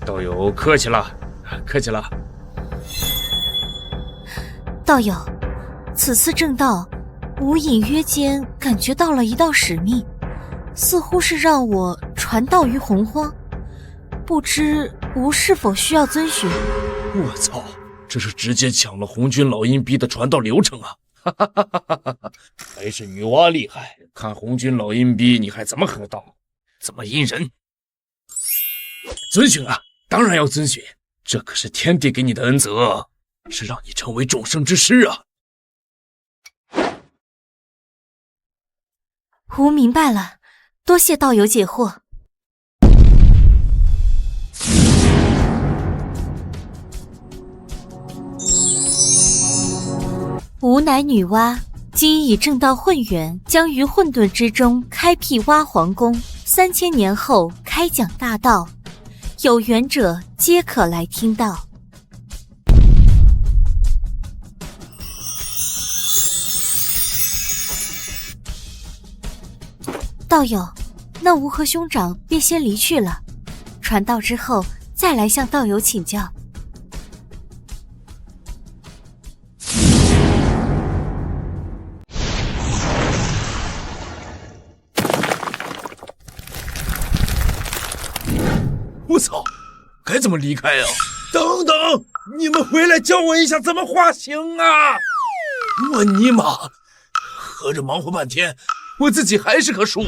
道友客气了，客气了。道友，此次正道，吾隐约间感觉到了一道使命，似乎是让我传道于洪荒，不知吾是否需要遵循？我操，这是直接抢了红军老阴逼的传道流程啊！哈哈哈哈哈哈！还是女娲厉害，看红军老阴逼你还怎么河道，怎么阴人？遵循啊，当然要遵循，这可是天帝给你的恩泽，是让你成为众生之师啊！吾明白了，多谢道友解惑。吾乃女娲，今以正道混元，将于混沌之中开辟娲皇宫，3000年后开讲大道，有缘者皆可来听道。道友，那吾和兄长便先离去了，传道之后再来向道友请教。我操，该怎么离开啊？等等，你们回来教我一下怎么画形啊！我尼玛，合着忙活半天，我自己还是棵树。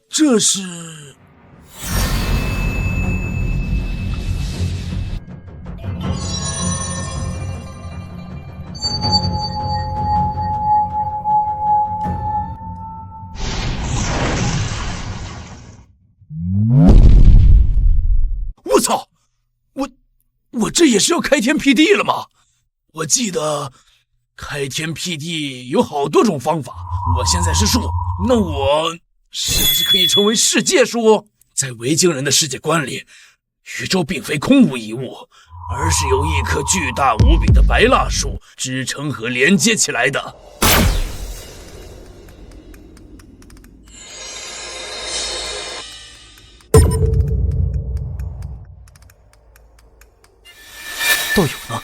这是……我操！我这也是要开天辟地了吗？我记得开天辟地有好多种方法。我现在是树，那我是不是可以成为世界树？在维京人的世界观里，宇宙并非空无一物，而是由一棵巨大无比的白蜡树支撑和连接起来的。道友呢？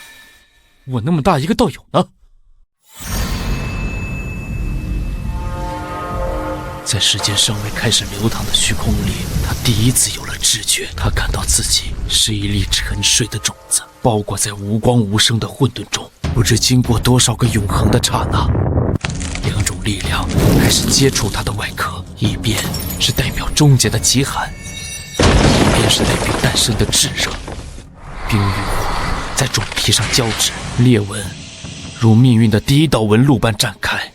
我那么大一个道友呢？在时间尚未开始流淌的虚空里，他第一次有了知觉。他感到自己是一粒沉睡的种子，包裹在无光无声的混沌中。不知经过多少个永恒的刹那，两种力量开始接触他的外壳，一边是代表终结的极寒，一边是代表诞生的炙热。冰与火在种皮上交织，裂纹如命运的第一道纹路般展开。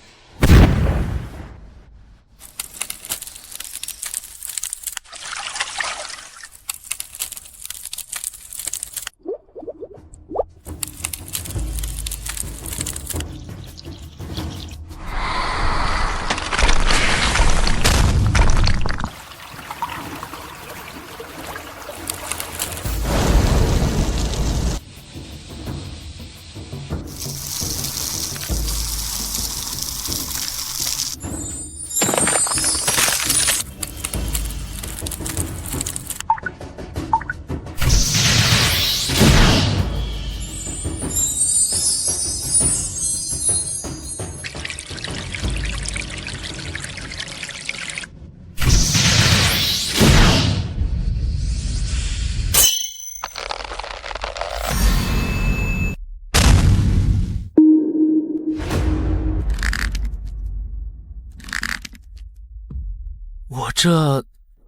我这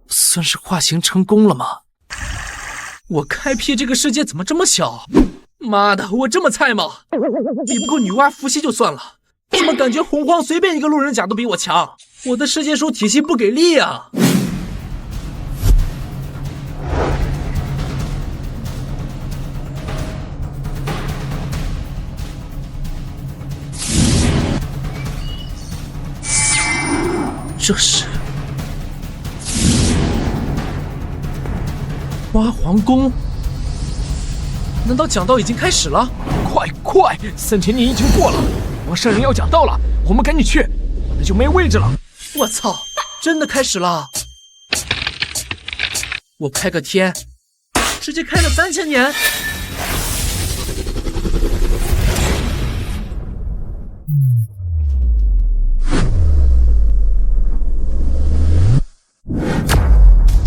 算是化形成功了吗？我开辟这个世界怎么这么小？妈的，我这么菜吗？比不过女娲伏羲就算了，怎么感觉洪荒随便一个路人甲都比我强？我的世界树体系不给力啊！这是花皇宫？难道讲道已经开始了？快，3000年已经过了，王圣人要讲道了，我们赶紧去，那就没位置了。我操，真的开始了！我开个天，直接开了3000年。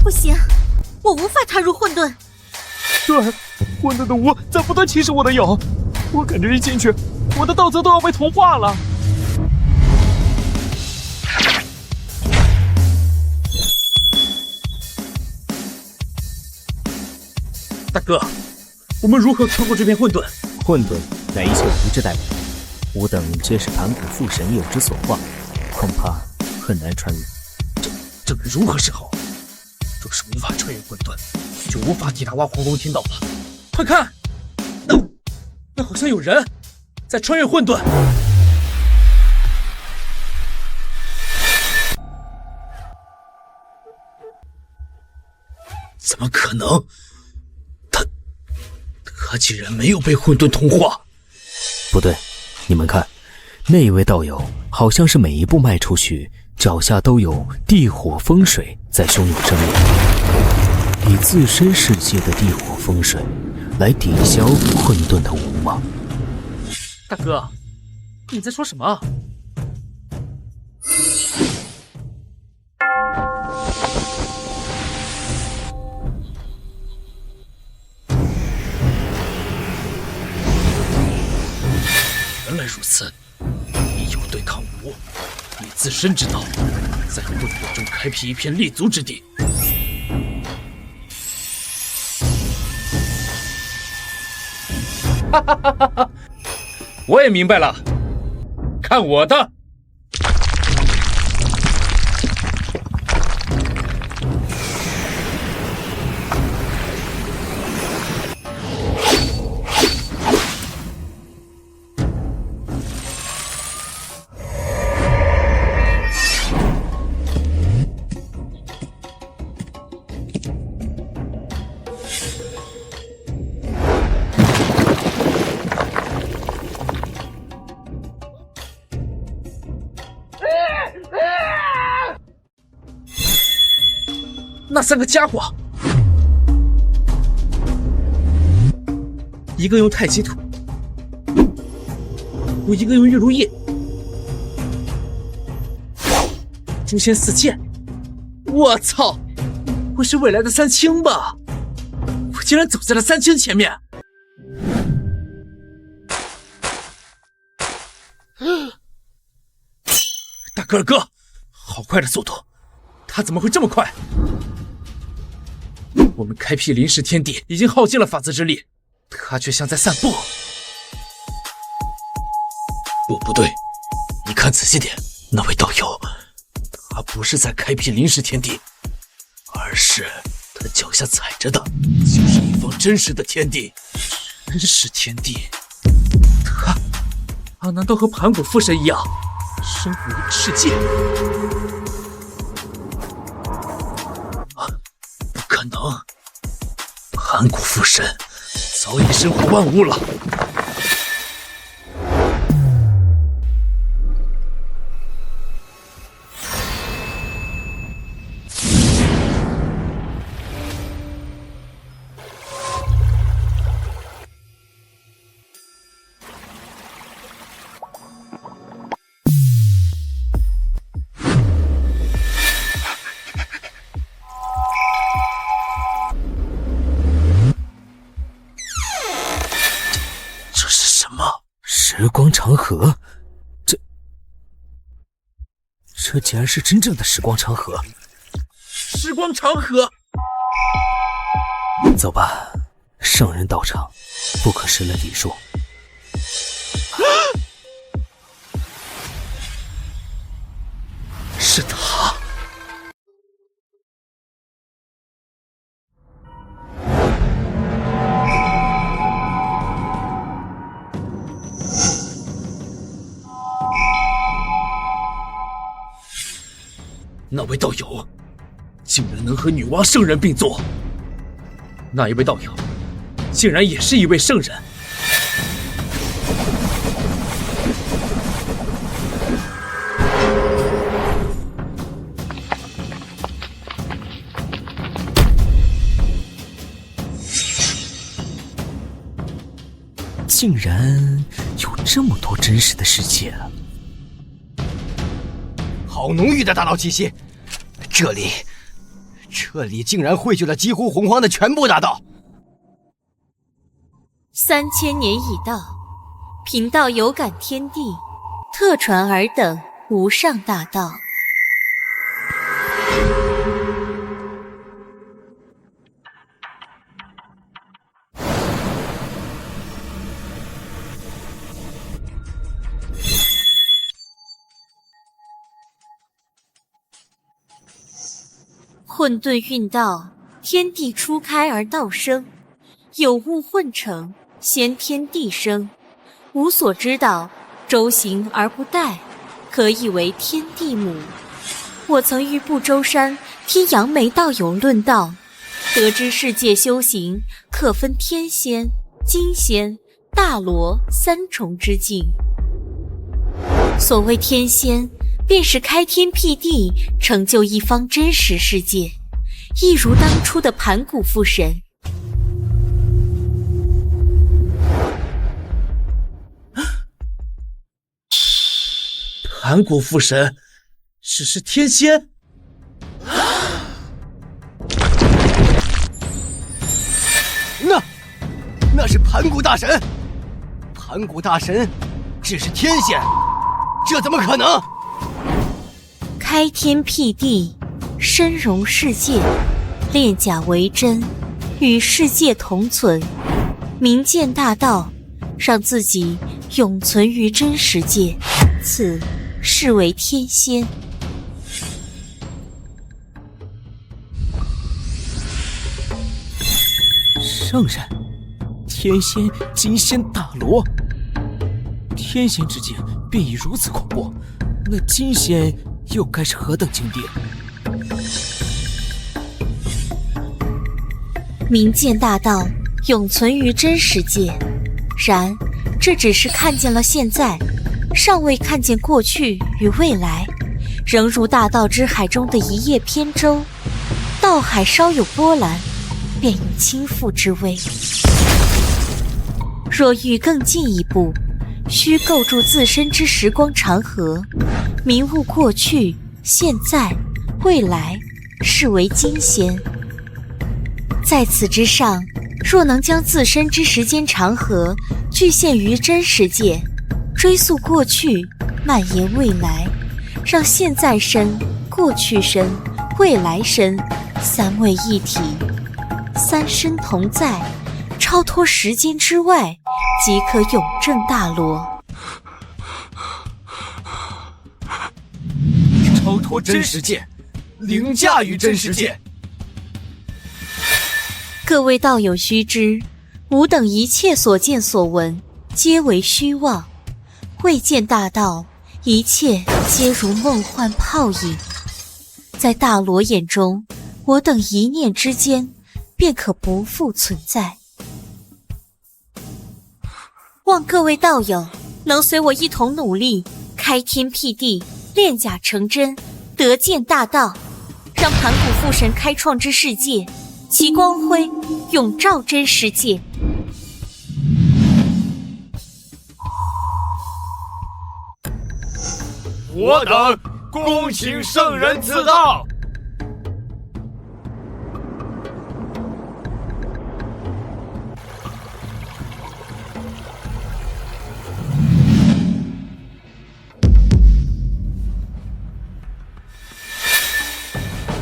不行，我无法踏入混沌。对，混沌的无在不断侵蚀我的有，我感觉一进去，我的道则都要被同化了。大哥，我们如何穿过这片混沌？混沌乃一切无之代物，吾等皆是盘古父神有之所化，恐怕很难穿越。这该如何是好？若是无法穿越混沌，就无法抵达挖皇宫天道了。快看，那好像有人在穿越混沌。怎么可能？他竟然没有被混沌同化！不对，你们看，那一位道友好像是每一步迈出去，脚下都有地火风水在汹涌生力，以自身世界的地火风水来抵消混沌的无吗？大哥，你在说什么？原来如此，你有对抗无，你自身知道，在混沌中开辟一片立足之地。哈哈哈哈哈！我也明白了，看我的！那三个家伙，一个用太极土，有一个用玉如意，诛仙四剑。我操！会是未来的三清吧？我竟然走在了三清前面！大哥二哥，好快的速度！他怎么会这么快？我们开辟临时天地已经耗尽了法则之力，他却像在散步。不对，你看仔细点，那位道友，他不是在开辟临时天地，而是他脚下踩着的就是一方真实的天地。真实天地，他难道和盘古父神一样，生活一个世界？不可能，盘古父神早已生化万物了。时光长河，这竟然是真正的时光长河！时光长河，走吧，圣人道场，不可失了礼数。是他。那位道友竟然能和女娲圣人并坐，那一位道友竟然也是一位圣人。竟然有这么多真实的世界啊！好浓郁的大道气息，这里竟然汇聚了几乎洪荒的全部大道。3000年已到，贫道有感天地，特传尔等无上大道。混沌运道，天地初开而道生，有物混成，先天地生。吾所知道，周行而不殆，可以为天地母。我曾于不周山听杨梅道友论道，得知世界修行可分天仙、金仙、大罗3重之境。所谓天仙，便是开天辟地，成就一方真实世界，一如当初的盘古父神。盘古父神是天仙？那是盘古大神，盘古大神只是天仙，这怎么可能？开天辟地，身融世界，炼甲为真，与世界同存，明鉴大道，让自己永存于真实界，此是为天仙。圣人，天仙、金仙、大罗，天仙之境便已如此恐怖，那金仙又该是何等境地？明鉴大道永存于真实界，然这只是看见了现在，尚未看见过去与未来，仍如大道之海中的一叶扁舟，道海稍有波澜，便有倾覆之危。若欲更进一步，需构筑自身之时光长河，明悟过去、现在、未来，是为金仙。在此之上，若能将自身之时间长河具现于真实界，追溯过去，蔓延未来，让现在身、过去身、未来身三位一体，三身同在，超脱时间之外，即可永证大罗。超脱真实界，凌驾于真实界。各位道友须知，吾等一切所见所闻，皆为虚妄，未见大道，一切皆如梦幻泡影。在大罗眼中，我等一念之间，便可不复存在。望各位道友能随我一同努力，开天辟地，炼甲成真，得见大道，让盘古父神开创之世界，其光辉永照真实界。我等恭请圣人赐道。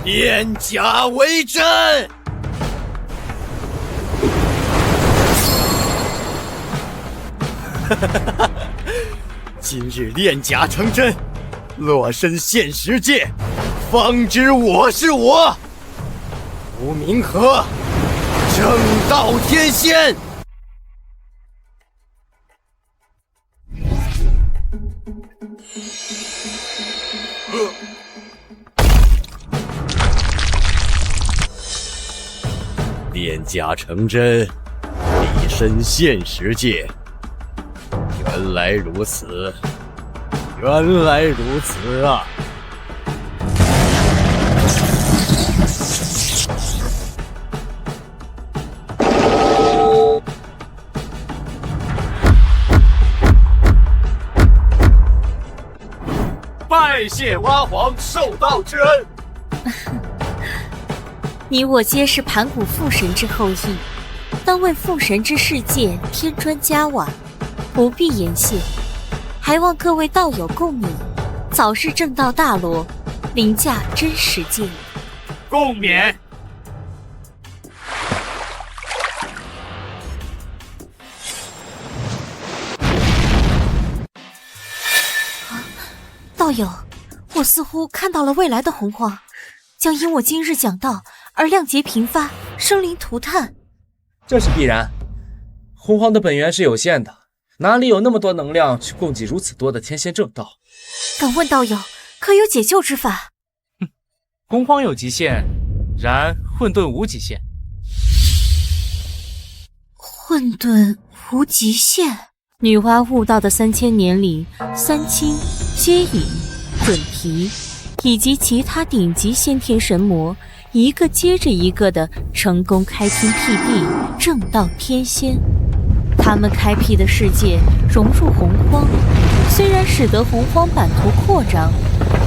炼甲为真。今日炼甲成真，落身现实界，方知我是我，无名河，正道天仙。炼甲成真，立身现实界。原来如此，原来如此啊！拜谢蛙皇受道之恩。你我皆是盘古父神之后裔，当为父神之世界添砖加瓦，不必言谢。还望各位道友共勉，早日证道大罗，凌驾真实界。共勉。道友，我似乎看到了未来的洪荒，将因我今日讲道而量劫频发，生灵涂炭。这是必然，洪荒的本源是有限的，哪里有那么多能量去供给如此多的天仙正道？敢问道友，可有解救之法？洪荒有极限，然混沌无极限。混沌无极限。女娲悟道的3000年里，三清、接引、准提以及其他顶级先天神魔，一个接着一个的成功开天辟地，正道天仙。他们开辟的世界融入洪荒，虽然使得洪荒版图扩张，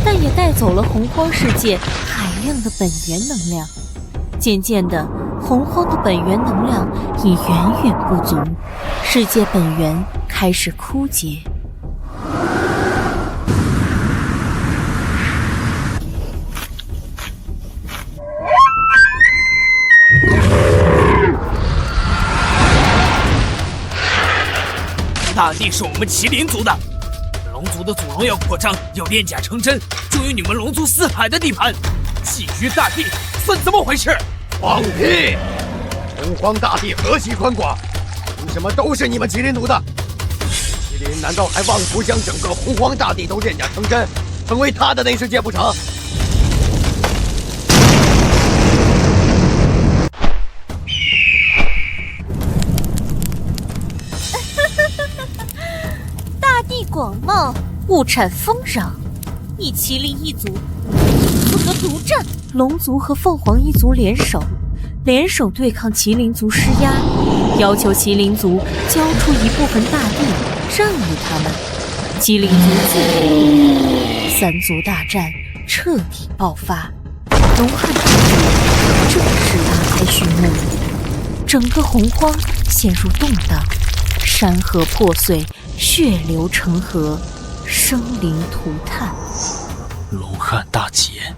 但也带走了洪荒世界海量的本源能量。渐渐的，洪荒的本源能量已远远不足，世界本源开始枯竭。大地是我们麒麟族的，龙族的祖龙要扩张，要炼甲成真，就有你们龙族四海的地盘，觊觎大地，算怎么回事？放屁！洪荒大地何其宽广，凭什么都是你们麒麟族的？麒麟难道还妄图将整个洪荒大地都炼甲成真，成为他的内世界不成？大地广袤，物产丰饶，你麒麟一族不得独占。龙族和凤凰一族联手对抗麒麟族施压，要求麒麟族交出一部分大地让与他们。麒麟族自毁，三族大战彻底爆发，龙汉大战正式拉开序幕，整个洪荒陷入动荡，山河破碎，血流成河，生灵涂炭。龙汉大劫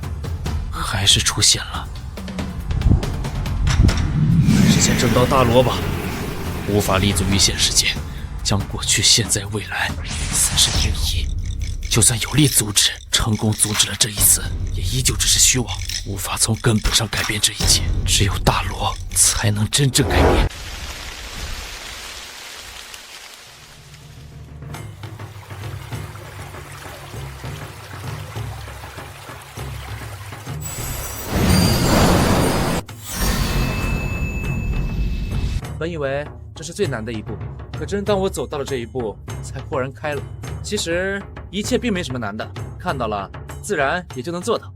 还是出现了。是先整到大罗吧，无法立足于现世界，将过去、现在、未来三身平移。就算有力阻止，成功阻止了这一次，也依旧只是虚妄，无法从根本上改变这一切。只有大罗才能真正改变。本以为这是最难的一步，可真当我走到了这一步，才豁然开朗。其实一切并没什么难的，看到了，自然也就能做到。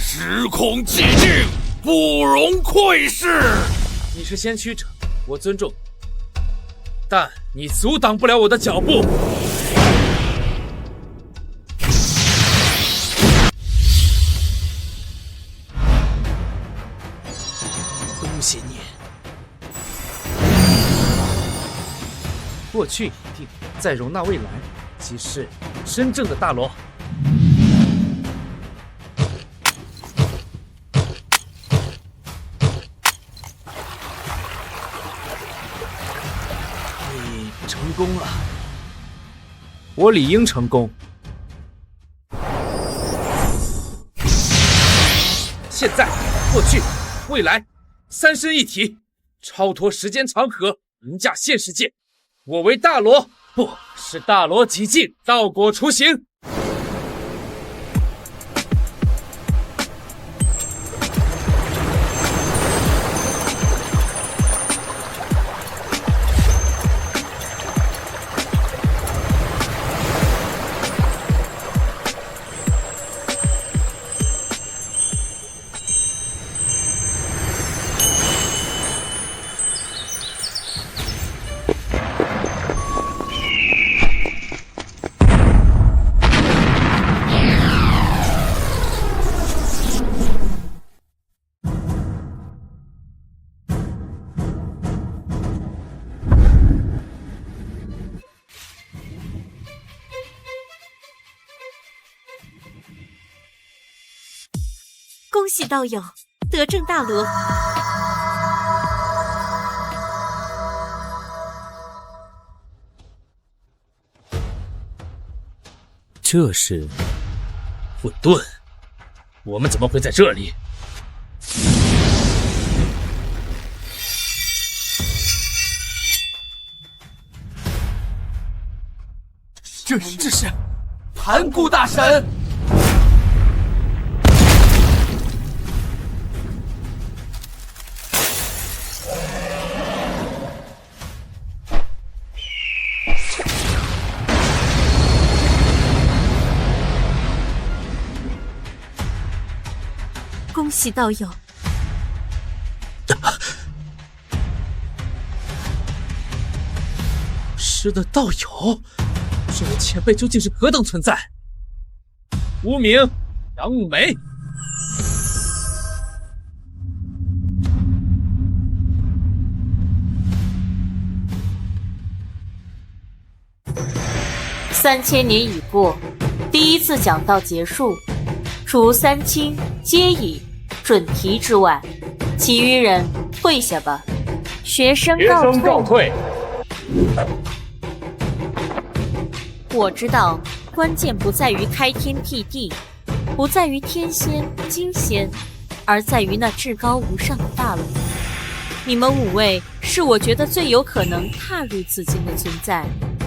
时空寂静，不容窥视。你是先驱者，我尊重，但你阻挡不了我的脚步。恭喜你！过去一定再容纳未来，即是真正的大罗。成功了，我理应成功。现在、过去、未来，三身一体，超脱时间长河，凌驾现世界。我为大罗，不是大罗几尽，道果雏形。恭喜道友得正大罗。这是混沌，我们怎么会在这里？这是盘古大神。恭喜道友！师的道友，这位前辈究竟是何等存在？无名杨梅。3000年已过，第一次讲道结束，除三清皆以准提之外，其余人退下吧。学生告退。我知道，关键不在于开天辟地，不在于天仙、金仙，而在于那至高无上的大罗。你们5位是我觉得最有可能踏入此境的存在，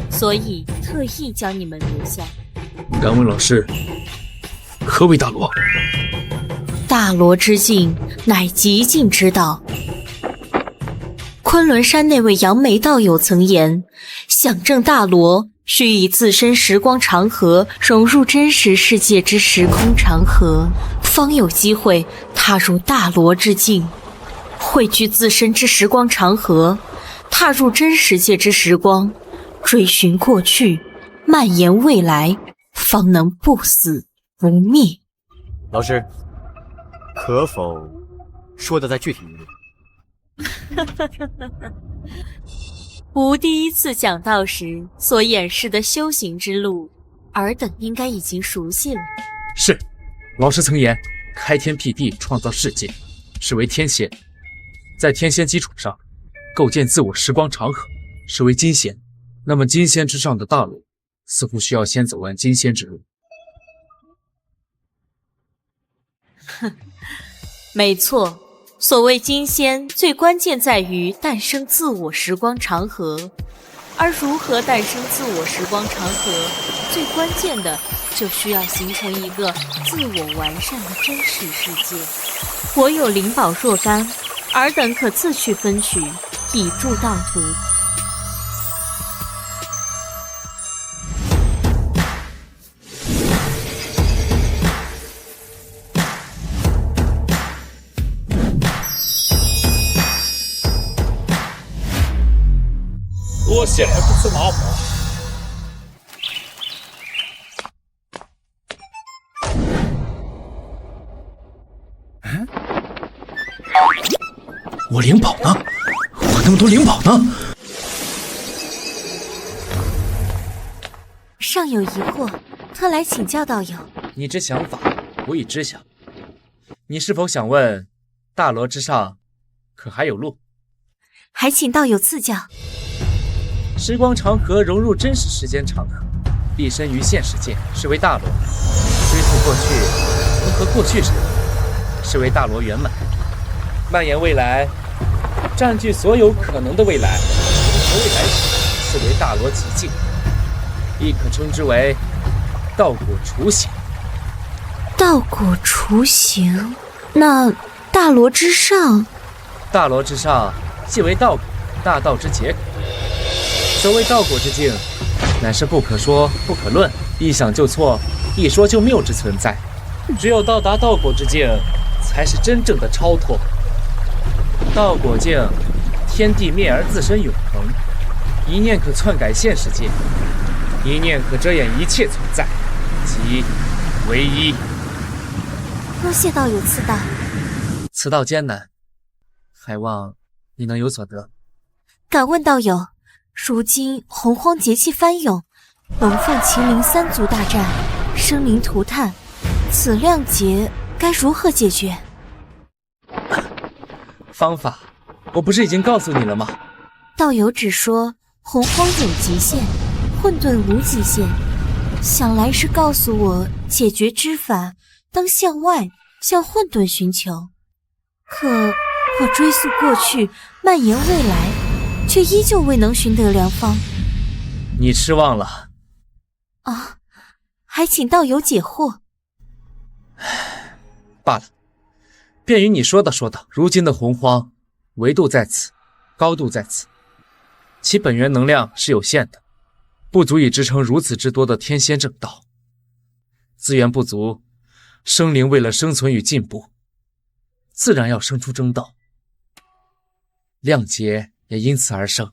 所以特意将你们留下。敢问老师，何为大罗？大罗之境，乃极境之道。昆仑山那位杨梅道友曾言，想证大罗，需以自身时光长河融入真实世界之时空长河，方有机会踏入大罗之境。汇聚自身之时光长河，踏入真实界之时光，追寻过去，蔓延未来，方能不死不灭。老师，可否说得再具体一点？吾第一次讲道时所演示的修行之路，尔等应该已经熟悉了。是，老师曾言，开天辟地，创造世界，是为天仙；在天仙基础上，构建自我时光长河，是为金仙。那么金仙之上的大罗，似乎需要先走完金仙之路。哼，没错。所谓金仙，最关键在于诞生自我时光长河，而如何诞生自我时光长河，最关键的就需要形成一个自我完善的真实世界。我有灵宝若干，尔等可自去分取，以助道途。多谢了这次麻烦。我灵宝呢？我那么多灵宝呢？尚有疑惑，特来请教道友。你之想法，我已知晓。你是否想问，大罗之上，可还有路？还请道友赐教。时光长河融入真实时间长河，立身于现实界，是为大罗；追溯过去，融合过去时，是为大罗圆满；蔓延未来，占据所有可能的未来，融合未来时，是为大罗极境，亦可称之为道果雏形。道果雏形，那大罗之上？大罗之上，即为道果，大道之结果。所谓道果之境，乃是不可说、不可论，一想就错，一说就谬之存在。只有到达道果之境，才是真正的超脱。道果境，天地灭而自身永恒，一念可篡改现世界，一念可遮掩一切存在，即唯一。多谢道友赐道。此道艰难，还望你能有所得。敢问道友，如今洪荒节气翻涌，龙凤麒麟3族大战，生灵涂炭，此亮劫该如何解决？方法，我不是已经告诉你了吗？道友只说洪荒有极限，混沌无极限，想来是告诉我解决之法当向外，向混沌寻求。可我追溯过去，蔓延未来，却依旧未能寻得良方。你失望了啊，还请道友解惑。罢了，便于你说的说道。如今的洪荒，维度在此，高度在此，其本源能量是有限的，不足以支撑如此之多的天仙正道。资源不足，生灵为了生存与进步，自然要生出正道。亮劫也因此而生，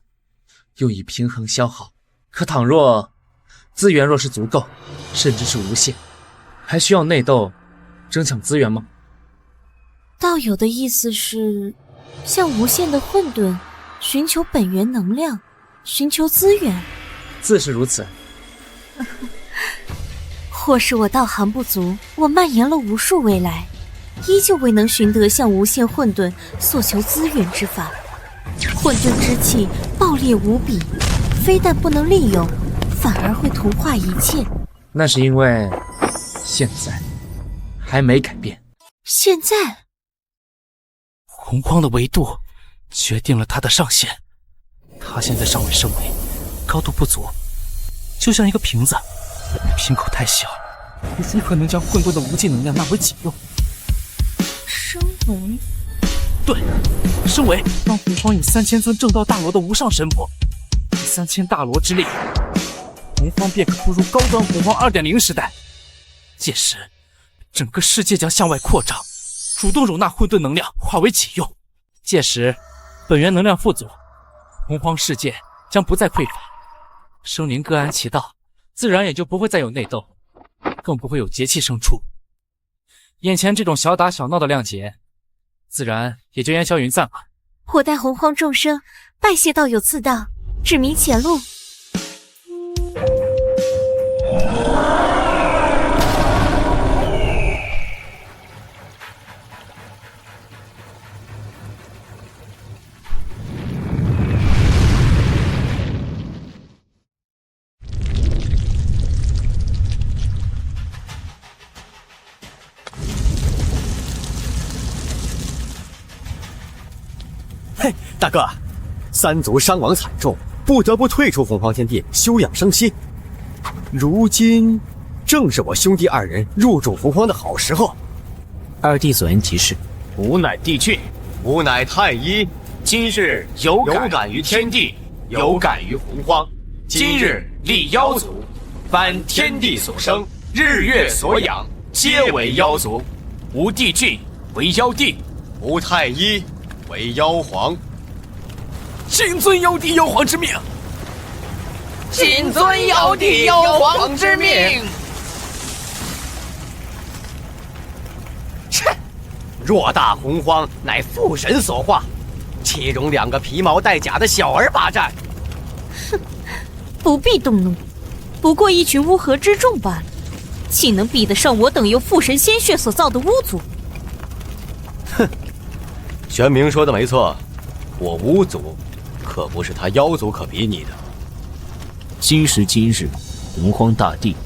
用以平衡消耗。可倘若资源若是足够，甚至是无限，还需要内斗争抢资源吗？道友的意思是，像无限的混沌，寻求本源能量，寻求资源。自是如此。或是我道行不足，我蔓延了无数未来，依旧未能寻得向无限混沌所求资源之法。混沌之气爆裂无比，非但不能利用，反而会同化一切。那是因为现在还没改变。现在洪荒的维度决定了他的上限，他现在尚未升维，高度不足，就像一个瓶子，瓶口太小，如何能将混沌的无尽能量纳为己用？升维，对，升维让洪荒有3000尊正道大罗的无上神魄，以3000大罗之力，洪荒便可步入高端洪荒2.0时代。届时，整个世界将向外扩张，主动容纳混沌能量，化为己用。届时，本源能量富足，洪荒世界将不再匮乏，生灵各安其道，自然也就不会再有内斗，更不会有节气生出。眼前这种小打小闹的亮节，自然也就烟消云散了。我代洪荒众生拜谢道友赐道，指明前路。嘿，大哥，三族伤亡惨重，不得不退出洪荒天地休养生息。如今正是我兄弟二人入主洪荒的好时候。二弟所言极是。吾乃帝俊，吾乃太一，今日有感于天地，有感于洪荒。今日立妖族，凡天地所生，日月所养，皆为妖族。吾帝俊为妖帝，吾太一为妖皇。谨遵妖帝妖皇之命。谨遵妖帝妖皇之命。切！偌大洪荒乃父神所化，岂容2个皮毛带甲的小儿霸占？不必动怒，不过一群乌合之众罢了，岂能比得上我等由父神鲜血所造的巫族？哼，玄冥说的没错，我巫族可不是他妖族可比拟的。今时今日，洪荒大地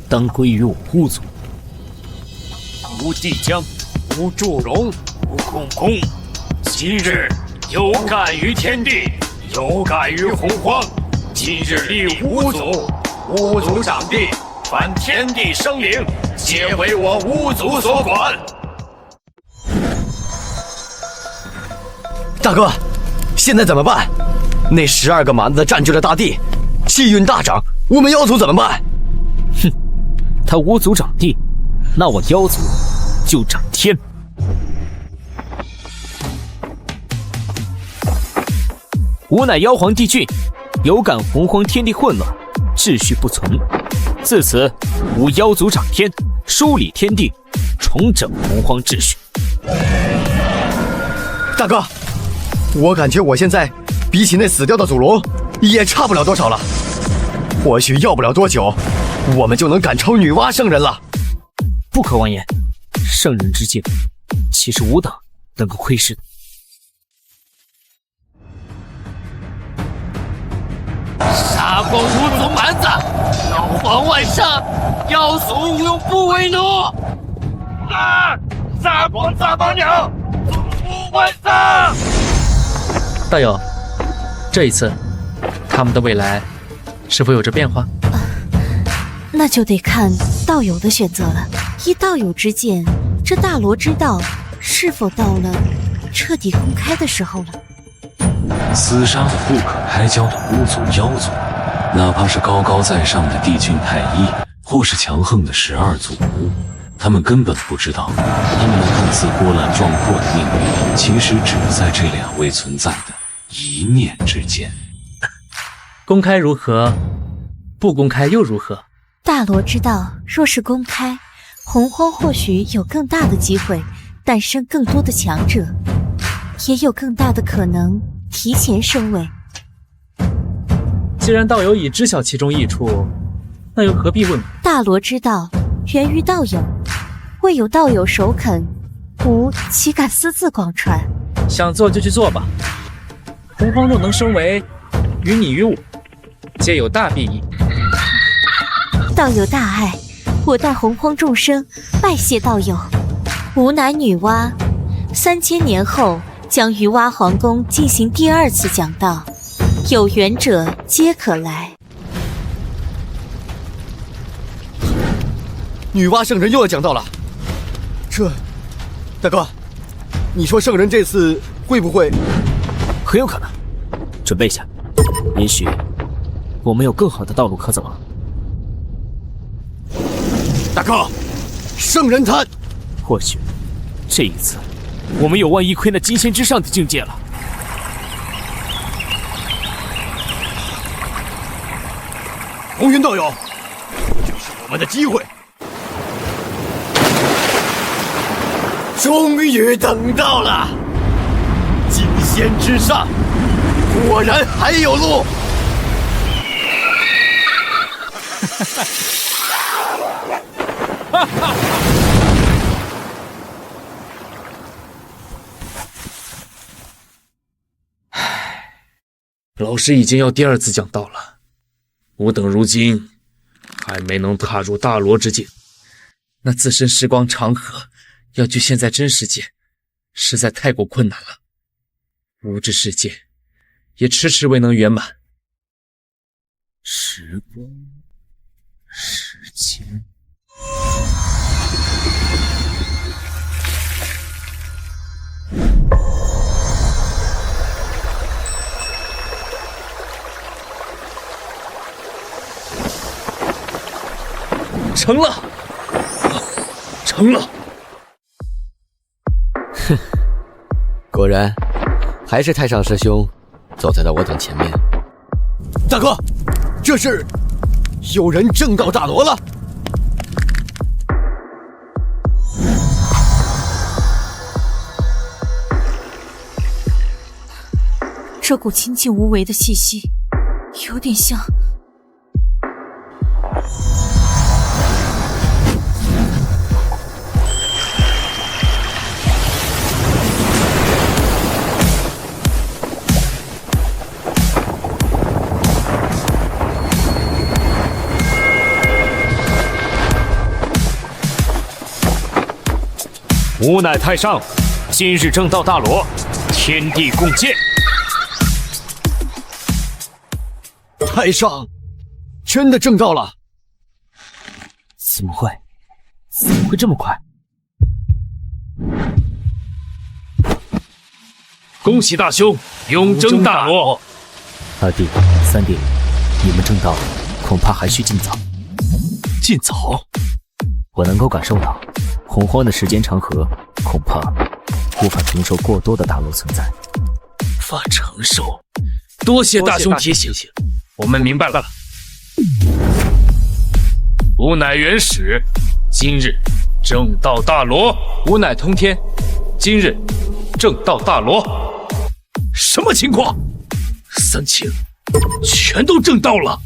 当归于我巫族。吾帝江，吾祝融，吾空空。今日有感于天地，有感于洪荒。今日立巫族，巫族长地，凡天地生灵，皆为我巫族所管。大哥，现在怎么办？那12个蛮子占据了大地，气运大涨，我们妖族怎么办？哼，他巫族长地，那我妖族就长天。吾乃妖皇帝俊，有感洪荒天地混乱，秩序不存。自此，吾妖族长天，梳理天地，重整洪荒秩序。大哥，我感觉我现在比起那死掉的祖龙也差不了多少了，或许要不了多久，我们就能赶超女娲圣人了。不可妄言，圣人之境，岂是吾等能够窥视的？杀光巫族蛮子，妖皇万上，妖族永不为奴！杀光杂毛鸟，祖父万上！道友，这一次，他们的未来是否有着变化？那就得看道友的选择了。依道友之见，这大罗之道是否到了彻底公开的时候了？厮杀的不可开交的巫族妖族，哪怕是高高在上的帝俊太一，或是强横的12族巫，他们根本不知道，他们那看似波澜壮阔的命运，其实只在这2位存在的一念之间。公开如何？不公开又如何？大罗知道，若是公开，洪荒或许有更大的机会诞生更多的强者，也有更大的可能提前升位。既然道友已知晓其中益处，那又何必问我？大罗之道源于道友，未有道友首肯，吾岂敢私自广传？想做就去做吧。洪荒若能升为，于你于我，皆有大裨益。道友大爱，我代洪荒众生拜谢道友。吾乃女娲，3000年后将于娲皇宫进行第2次讲道，有缘者皆可来。女娲圣人又要讲道了，大哥，你说圣人这次会不会？很有可能，准备一下，也许我们有更好的道路可走了。大哥，圣人他……或许这一次，我们有望一窥那金仙之上的境界了。红云道友，这就是我们的机会。终于等到了，金仙之上，果然还有路。老师已经要第2次讲道了，吾等如今还没能踏入大罗之境，那自身时光长河要局限在真世界，实在太过困难了。吾之世界也迟迟未能圆满。时光，时间。成了，成了！哼，果然还是太上师兄走在了我等前面。大哥，这是有人正到大罗了。这股清静无为的气息，有点像……吾乃太上，今日正道大罗，天地共鉴。太上，真的正道了？怎么会？怎么会这么快？恭喜大兄永争大罗！二弟、三弟，你们正道恐怕还需尽早。尽早？我能够感受到，洪荒的时间长河恐怕无法承受过多的大罗存在。无法承受？多谢大兄提醒，我们明白了。吾乃元始，今日正道大罗；吾乃通天，今日正道大罗。什么情况？3清全都正道了。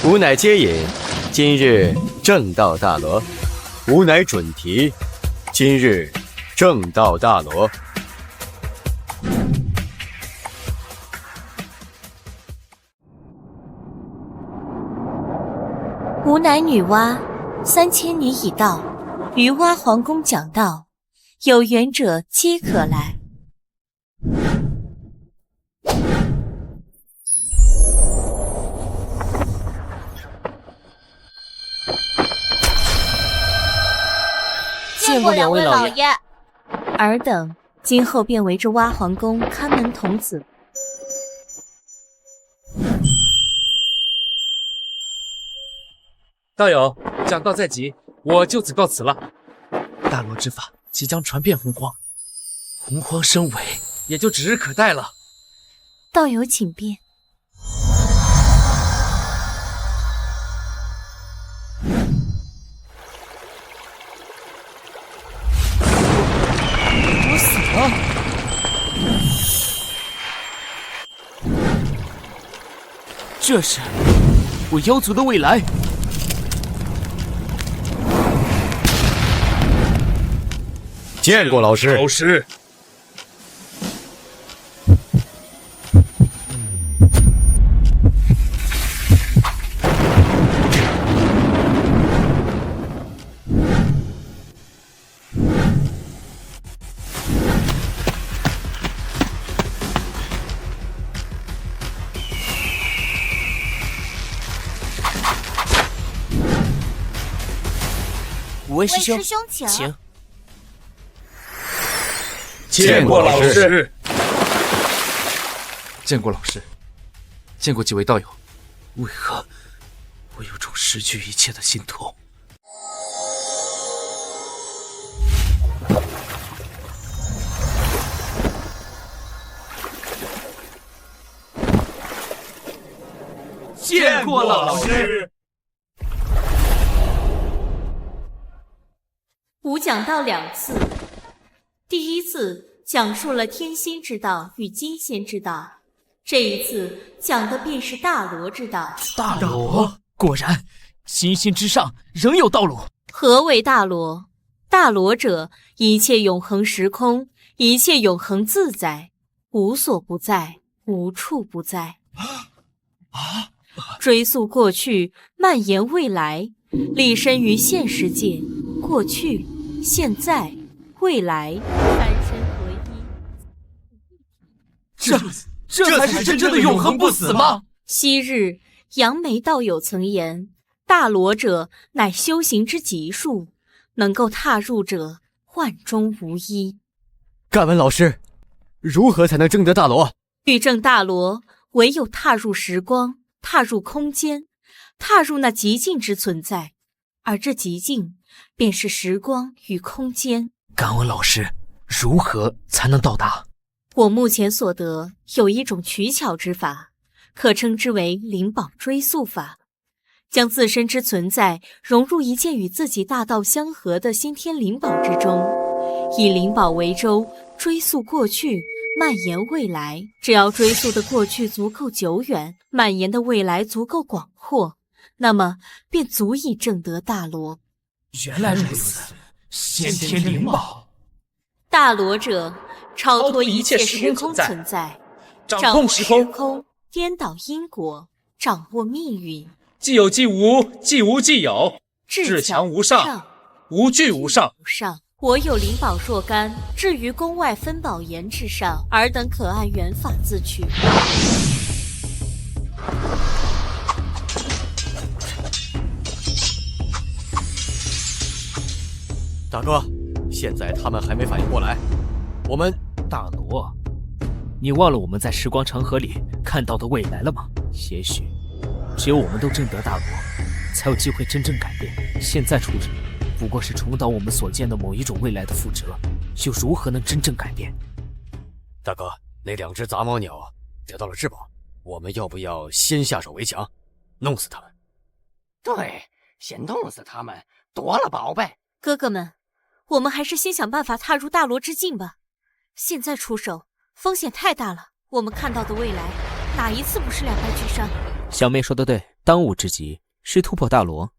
吾乃接引，今日正道大罗。吾乃准提，今日正道大罗。吾乃女娲，3000年已到，于娲皇宫讲道，有缘者皆可来。见过2位老爷。尔等今后便围着娲皇宫看门童子。道友，讲道在即，我就此告辞了。大罗之法即将传遍洪荒，洪荒生为也就指日可待了。道友请便。我死了。这是我妖族的未来。见过老师。老师，五位师兄，请。见过老师。见过老师，见过几位道友。为何我有种失去一切的心痛？见过老师。吾讲道2次，第一次讲述了天仙之道与金仙之道，这一次讲的便是大罗之道。大罗，果然，星星之上仍有道路。何为大罗？大罗者，一切永恒时空，一切永恒自在，无所不在，无处不在。追溯过去，蔓延未来，立身于现世界，过去、现在、未来，三身合一。这才是真正的永恒不死吗？昔日杨梅道友曾言，大罗者乃修行之极数，能够踏入者万中无一。敢问老师，如何才能证得大罗？欲证大罗，唯有踏入时光，踏入空间，踏入那极境之存在，而这极境便是时光与空间。敢问老师，如何才能到达？我目前所得有一种取巧之法，可称之为灵宝追溯法，将自身之存在融入一件与自己大道相合的先天灵宝之中，以灵宝为舟，追溯过去，蔓延未来。只要追溯的过去足够久远，蔓延的未来足够广阔，那么便足以证得大罗。原来如此，先天灵宝。大罗者，超脱一切时空存在，掌控时空，颠倒因果，掌握命运。既有既无，既无既有，至强无上，无惧无上。我有灵宝若干，置于宫外分宝岩之上，尔等可按原法自取。大哥，现在他们还没反应过来，我们大罗，你忘了我们在时光长河里看到的未来了吗？也许只有我们都证得大罗，才有机会真正改变。现在出者不过是重蹈我们所见的某一种未来的覆辙，又如何能真正改变？大哥，那2只杂毛鸟得到了至宝，我们要不要先下手为强，弄死他们？对，先弄死他们，夺了宝贝。哥哥们，我们还是先想办法踏入大罗之境吧。现在出手风险太大了，我们看到的未来哪一次不是两败俱伤？小妹说的对，当务之急是突破大罗，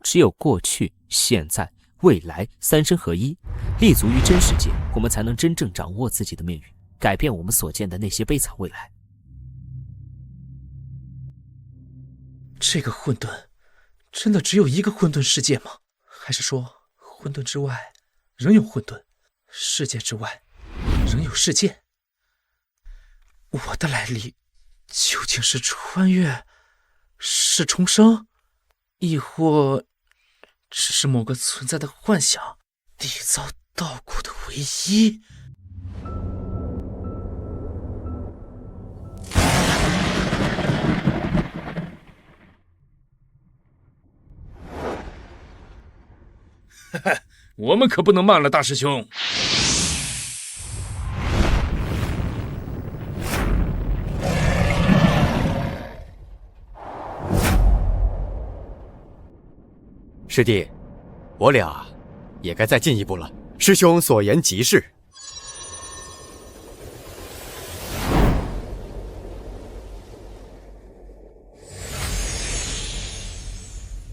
只有过去、现在、未来三身合一，立足于真世界，我们才能真正掌握自己的命运，改变我们所见的那些悲惨未来。这个混沌，真的只有一个混沌世界吗？还是说，混沌之外仍有混沌，世界之外仍有世界？我的来历究竟是穿越，是重生，亦或只是某个存在的幻想，缔造稻谷的唯一？我们可不能慢了，大师兄。师弟，我俩也该再进一步了。师兄所言极是。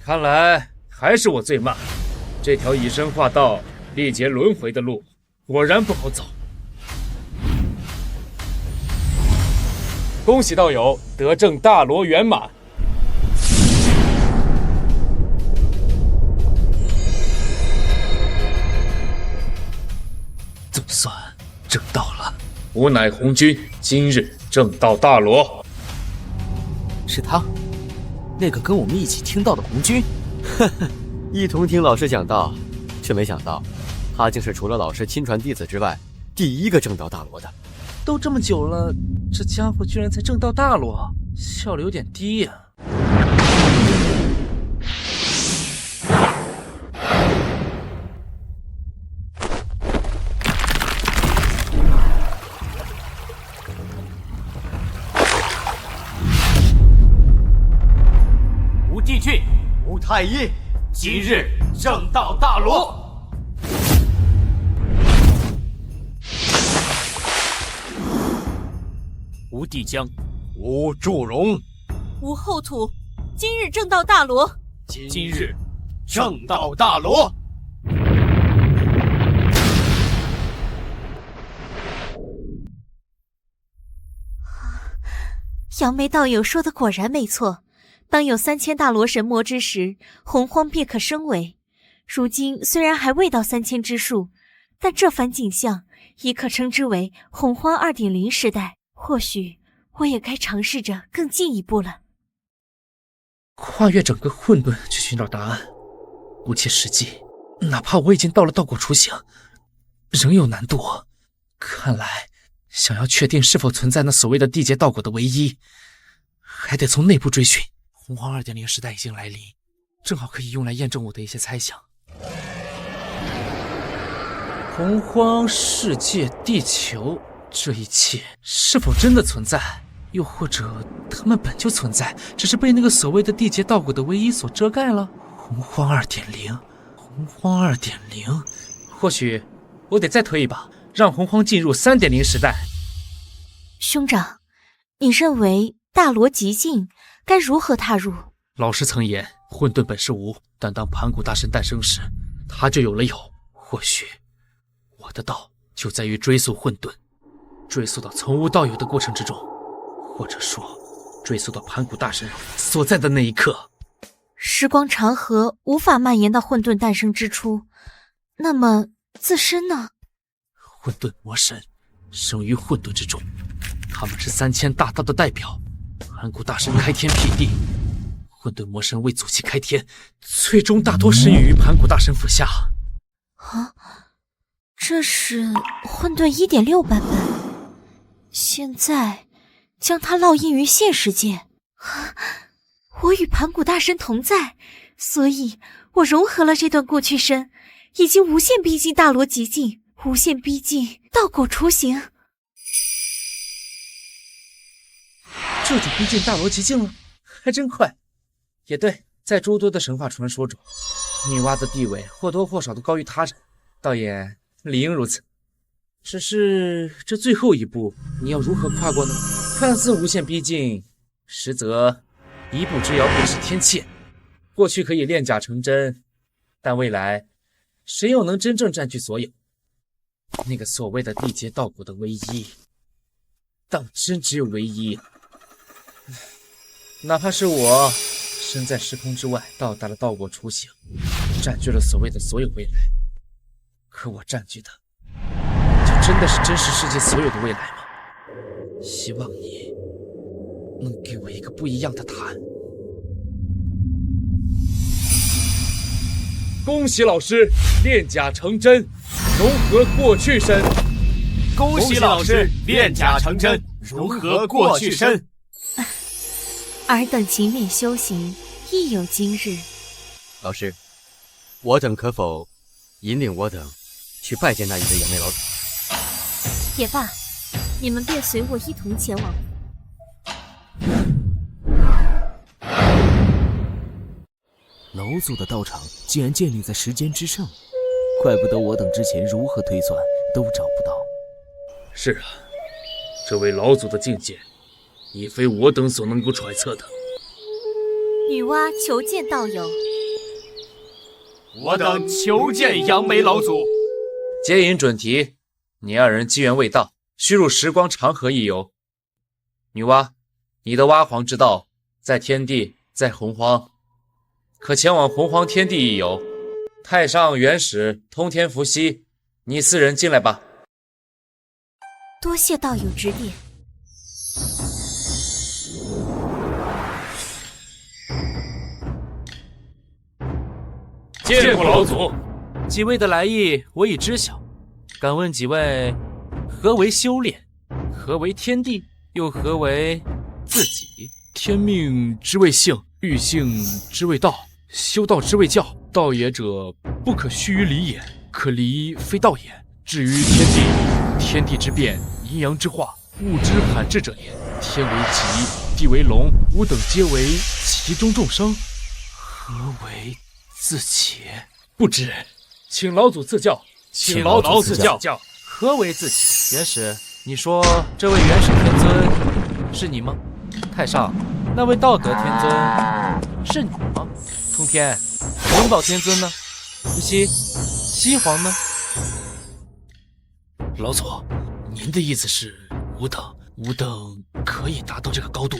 看来还是我最慢。这条以身化道、历劫轮回的路，果然不好走。恭喜道友得证大罗圆满。总算证到了。吾乃红军，今日正道大罗。是他，那个跟我们一起听道的红军。呵呵，一同听老师讲道，却没想到，他竟是除了老师亲传弟子之外，第一个正道大罗的。都这么久了，这家伙居然才正道大罗，效率有点低呀。吴帝俊、吴太医，今日正道大罗。吴帝江、吴祝融，吴后土，今日正道大罗。今日正道大罗。杨梅道友说的果然没错，当有3000大罗神魔之时，洪荒便可生为。如今虽然还未到3000之数，但这番景象已可称之为洪荒2.0时代。或许我也该尝试着更进一步了。跨越整个混沌去寻找答案，不切实际。哪怕我已经到了道果雏形，仍有难度。看来，想要确定是否存在那所谓的缔结道果的唯一，还得从内部追寻。洪荒2.0时代已经来临，正好可以用来验证我的一些猜想。洪荒世界、地球，这一切是否真的存在？又或者他们本就存在，只是被那个所谓的缔结道果的唯一所遮盖了？洪荒2.0，洪荒2.0，或许我得再推一把，让洪荒进入3.0时代。兄长，你认为大罗极境该如何踏入？老师曾言，混沌本是无，但当盘古大神诞生时，他就有了有。或许我的道就在于追溯混沌，追溯到从无到有的过程之中，或者说追溯到盘古大神所在的那一刻。时光长河无法蔓延到混沌诞生之初，那么自身呢？混沌魔神生于混沌之中，他们是3000大道的代表。盘古大神开天辟地，混沌魔神为祖其开天，最终大多始于盘古大神府下。啊，这是混沌 1.6 版本，现在将它烙印于现世界。啊，我与盘古大神同在，所以我融合了这段过去身，已经无限逼近大罗极境，无限逼近道果雏形。这就逼近大罗极境了，还真快。也对，在诸多的神话传说中，女娲的地位或多或少都高于他人，倒也理应如此。只是这最后一步，你要如何跨过呢？看似无限逼近，实则一步之遥便是天堑。过去可以炼假成真，但未来谁又能真正占据所有？那个所谓的缔结道果的唯一，当真只有唯一。哪怕是我身在时空之外，到达了道果雏形，占据了所谓的所有未来，可我占据的就真的是真实世界所有的未来吗？希望你能给我一个不一样的答案。恭喜老师炼假成真，融合过去身。恭喜老师炼假成真，融合过去身。尔等勤勉修行，亦有今日。老师，我等可否引领我等去拜见那一位杨梅老祖。也罢，你们便随我一同前往。老祖的道场竟然建立在时间之上，怪不得我等之前如何推算都找不到。是啊，这位老祖的境界，已非我等所能够揣测的。女娲求见道友。我等求见杨梅老祖。接引准提，你二人机缘未到，须入时光长河一游。女娲，你的娲皇之道在天地，在洪荒，可前往洪荒天地一游。太上、元始、通天、伏羲，你四人进来吧。多谢道友指点。见过老祖。几位的来意我已知晓，敢问几位，何为修炼？何为天地？又何为自己？天命之谓性，欲性之谓道，修道之谓教。道也者，不可虚于理也，可离非道也。至于天地，天地之变，阴阳之化，物之罕至者也。天为极，地为龙，吾等皆为其中众生。何为自己？不知，请老祖赐教。请老祖赐教。何为自己？元始，你说这位元始天尊是你吗？太上，那位道德天尊是你吗？通天，灵宝天尊呢？伏羲，西皇呢？老祖，您的意思是，吾等可以达到这个高度？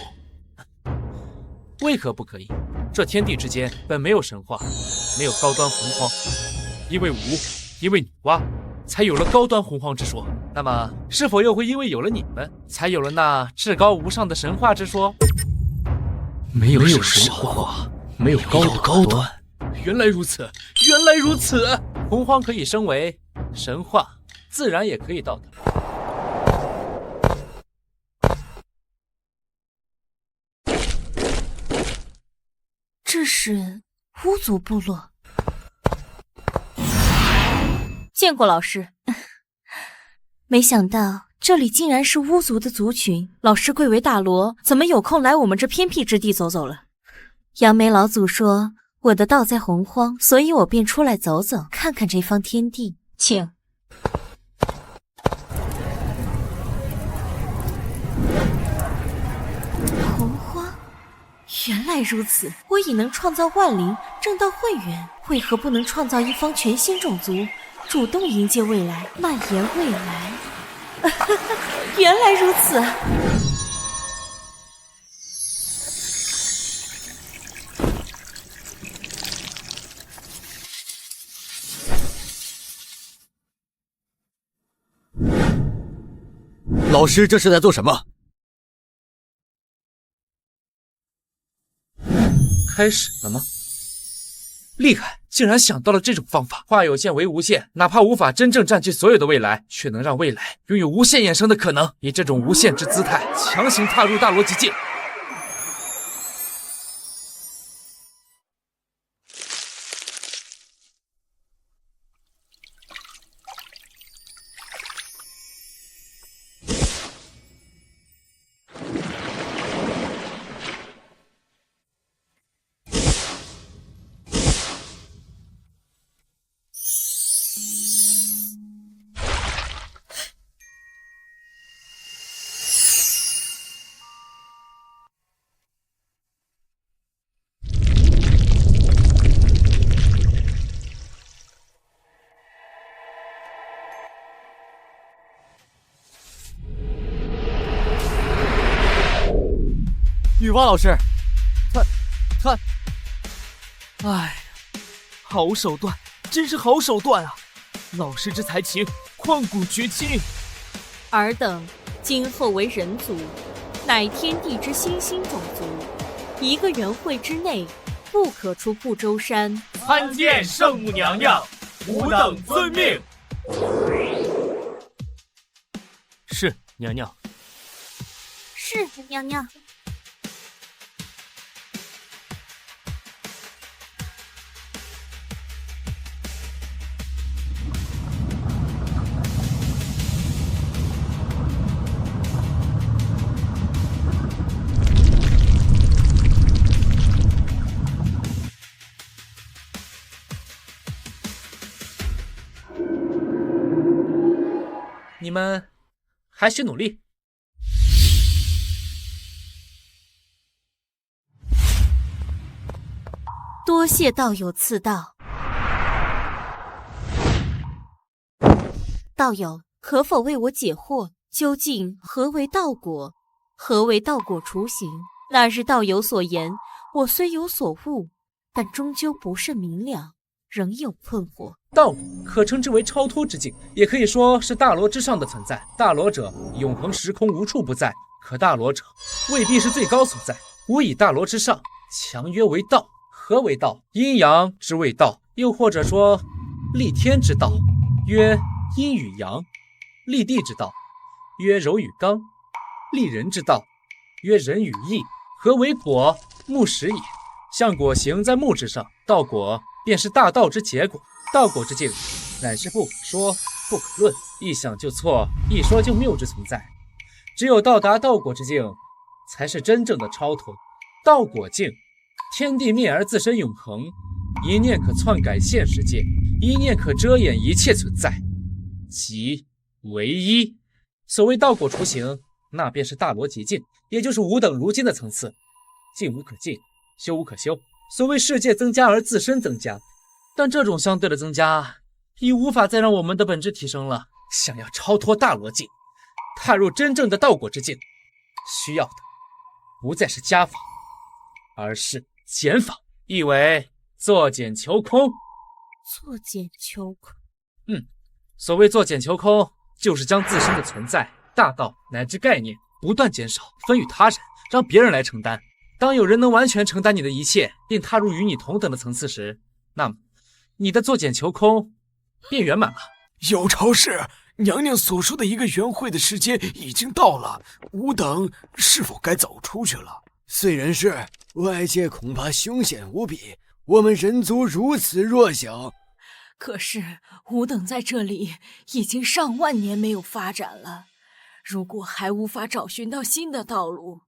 为何不可以？这天地之间本没有神话，没有高端洪荒，因为女娲，才有了高端洪荒之说。那么，是否又会因为有了你们，才有了那至高无上的神话之说？没有神话，没有高端。原来如此，原来如此。洪荒可以升为神话，自然也可以到达。这是巫族部落。见过老师。没想到这里竟然是巫族的族群。老师贵为大罗，怎么有空来我们这偏僻之地走走了？杨梅老祖说我的道在洪荒，所以我便出来走走，看看这方天地。请。洪荒，原来如此。我已能创造万灵，正道混元，为何不能创造一方全新种族，主动迎接未来，蔓延未来？原来如此。老师这是在做什么？开始了吗？厉害，竟然想到了这种方法。化有限为无限，哪怕无法真正占据所有的未来，却能让未来拥有无限衍生的可能。以这种无限之姿态，强行踏入大罗极境。女娲老师，他，哎，好手段，真是好手段啊！老师之才情，旷古绝今。尔等今后为人族，乃天地之新兴种族，一个元会之内，不可出不周山。参见圣母娘娘，吾等遵命。是娘娘。是娘娘。你们还需努力。多谢道友赐道。道友，可否为我解惑？究竟何为道果？何为道果雏形？那日道友所言，我虽有所悟，但终究不甚明了，仍有困惑。道果可称之为超脱之境，也可以说是大罗之上的存在。大罗者，永恒时空无处不在，可大罗者未必是最高所在。吾以大罗之上，强曰为道。何为道？阴阳之谓道，又或者说立天之道，曰阴与阳；立地之道，曰柔与刚；立人之道，曰仁与义。何为果？木石也。象果行在木之上，道果便是大道之结果。道果之境，乃是不可说、不可论，一想就错，一说就谬之存在。只有到达道果之境，才是真正的超脱。道果境，天地灭而自身永恒，一念可篡改现世界，一念可遮掩一切存在，即唯一。所谓道果雏形，那便是大罗极境，也就是吾等如今的层次。进无可进，修无可修。所谓世界增加而自身增加，但这种相对的增加已无法再让我们的本质提升了。想要超脱大罗境，踏入真正的道果之境，需要的不再是加法，而是减法，意为作茧求空。作茧求空。所谓作茧求空，就是将自身的存在、大道乃至概念不断减少，分与他人，让别人来承担。当有人能完全承担你的一切，并踏入与你同等的层次时，那么你的作茧求空便圆满了。有朝氏，娘娘所说的一个圆会的时间已经到了，吾等是否该走出去了？虽然是，外界恐怕凶险无比，我们人族如此弱小。可是吾等在这里已经上万年没有发展了，如果还无法找寻到新的道路，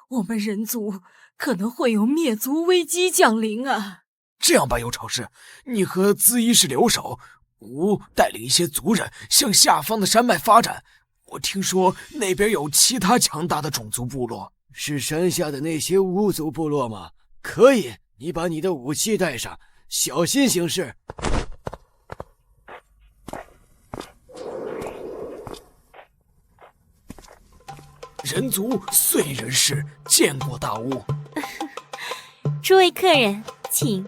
我们人族可能会有灭族危机降临啊！这样吧，有朝氏，你和资医师留守，吾带领一些族人向下方的山脉发展。我听说那边有其他强大的种族部落。是山下的那些巫族部落吗？可以，你把你的武器带上，小心行事。人族燧人氏见过大巫。诸位客人，请。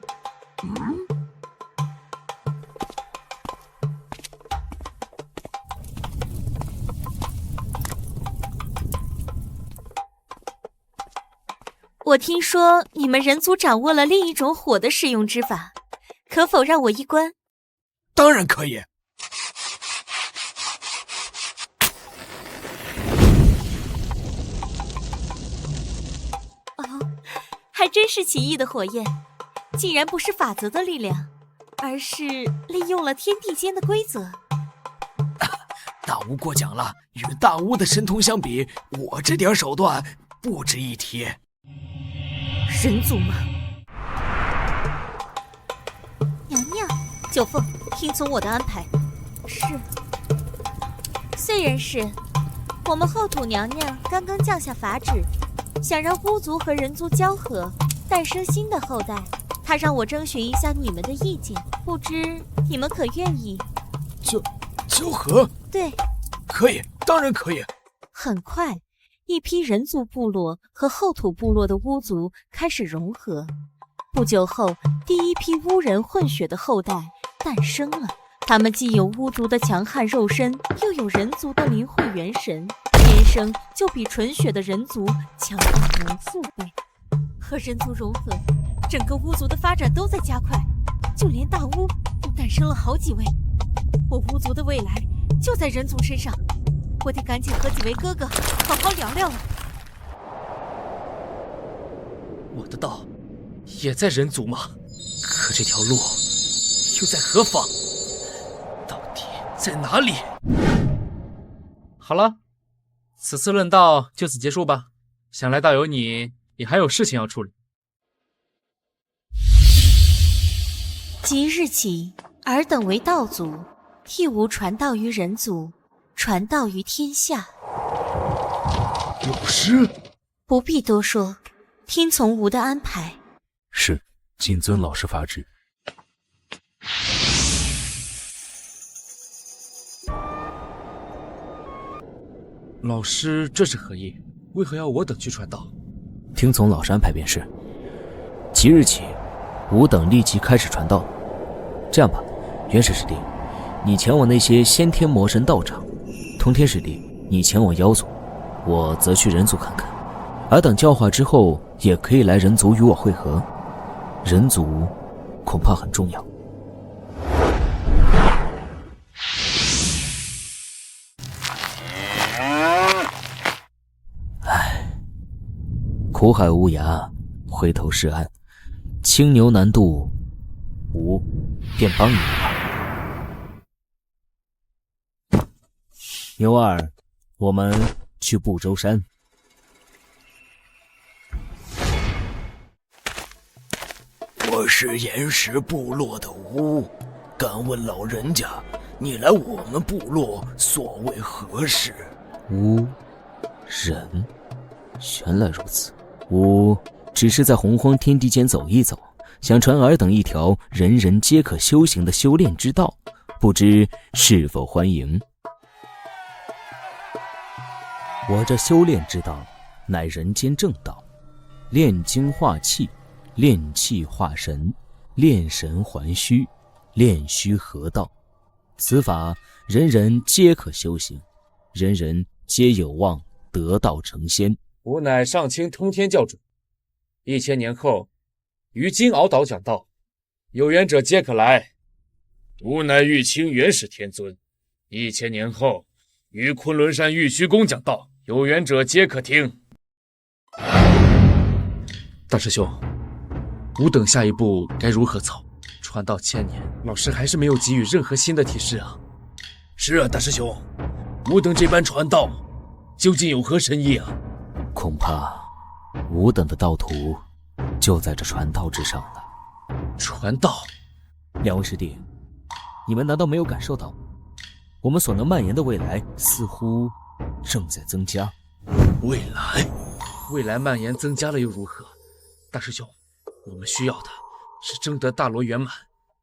我听说你们人族掌握了另一种火的使用之法，可否让我一观？当然可以。哦，还真是奇异的火焰，竟然不是法则的力量，而是利用了天地间的规则。大巫过奖了，与大巫的神通相比，我这点手段不值一提。人族吗？娘娘，九凤，听从我的安排。是。燧人氏，我们后土娘娘刚刚降下法旨，想让巫族和人族交合，诞生新的后代。她让我征询一下你们的意见，不知你们可愿意？交合？对，可以，当然可以。很快。一批人族部落和后土部落的巫族开始融合，不久后，第一批巫人混血的后代诞生了。他们既有巫族的强悍肉身，又有人族的灵慧元神，天生就比纯血的人族强大无数倍。和人族融合，整个巫族的发展都在加快，就连大巫都诞生了好几位。我巫族的未来就在人族身上。我得赶紧和几位哥哥好好聊聊了。我的道也在人族吗？可这条路又在何方？到底在哪里？好了，此次论道就此结束吧。想来道友你也还有事情要处理。即日起，尔等为道族，替吾传道于人族。传道于天下。有诗？不必多说，听从吾的安排。是，谨遵老师法旨。老师，这是何意？为何要我等去传道？听从老师安排便是。即日起，吾等立即开始传道。这样吧，元始师弟，你前往那些先天魔神道场；通天师弟，你前往妖族，我则去人族看看。尔等教化之后，也可以来人族与我会合。人族恐怕很重要。苦海无涯，回头是岸。青牛难渡，吾便帮你一把。牛儿，我们去不周山。我是岩石部落的吾，敢问老人家，你来我们部落所为何事？吾人，原来如此。吾只是在洪荒天地间走一走，想传尔等一条人人皆可修行的修炼之道，不知是否欢迎？我这修炼之道，乃人间正道，炼精化气，炼气化神，炼神还虚，炼虚合道。此法人人皆可修行，人人皆有望得道成仙。吾乃上清通天教主，1000年后于金鳌岛讲道，有缘者皆可来。吾乃玉清元始天尊，1000年后于昆仑山玉虚宫讲道，有缘者皆可听。大师兄，吾等下一步该如何走？传道1000年，老师还是没有给予任何新的提示啊。是啊，大师兄，吾等这般传道，究竟有何深意啊？恐怕吾等的道途就在这传道之上了。传道？两位师弟，你们难道没有感受到，我们所能蔓延的未来似乎正在增加？未来蔓延增加了又如何？大师兄，我们需要的是争得大罗圆满，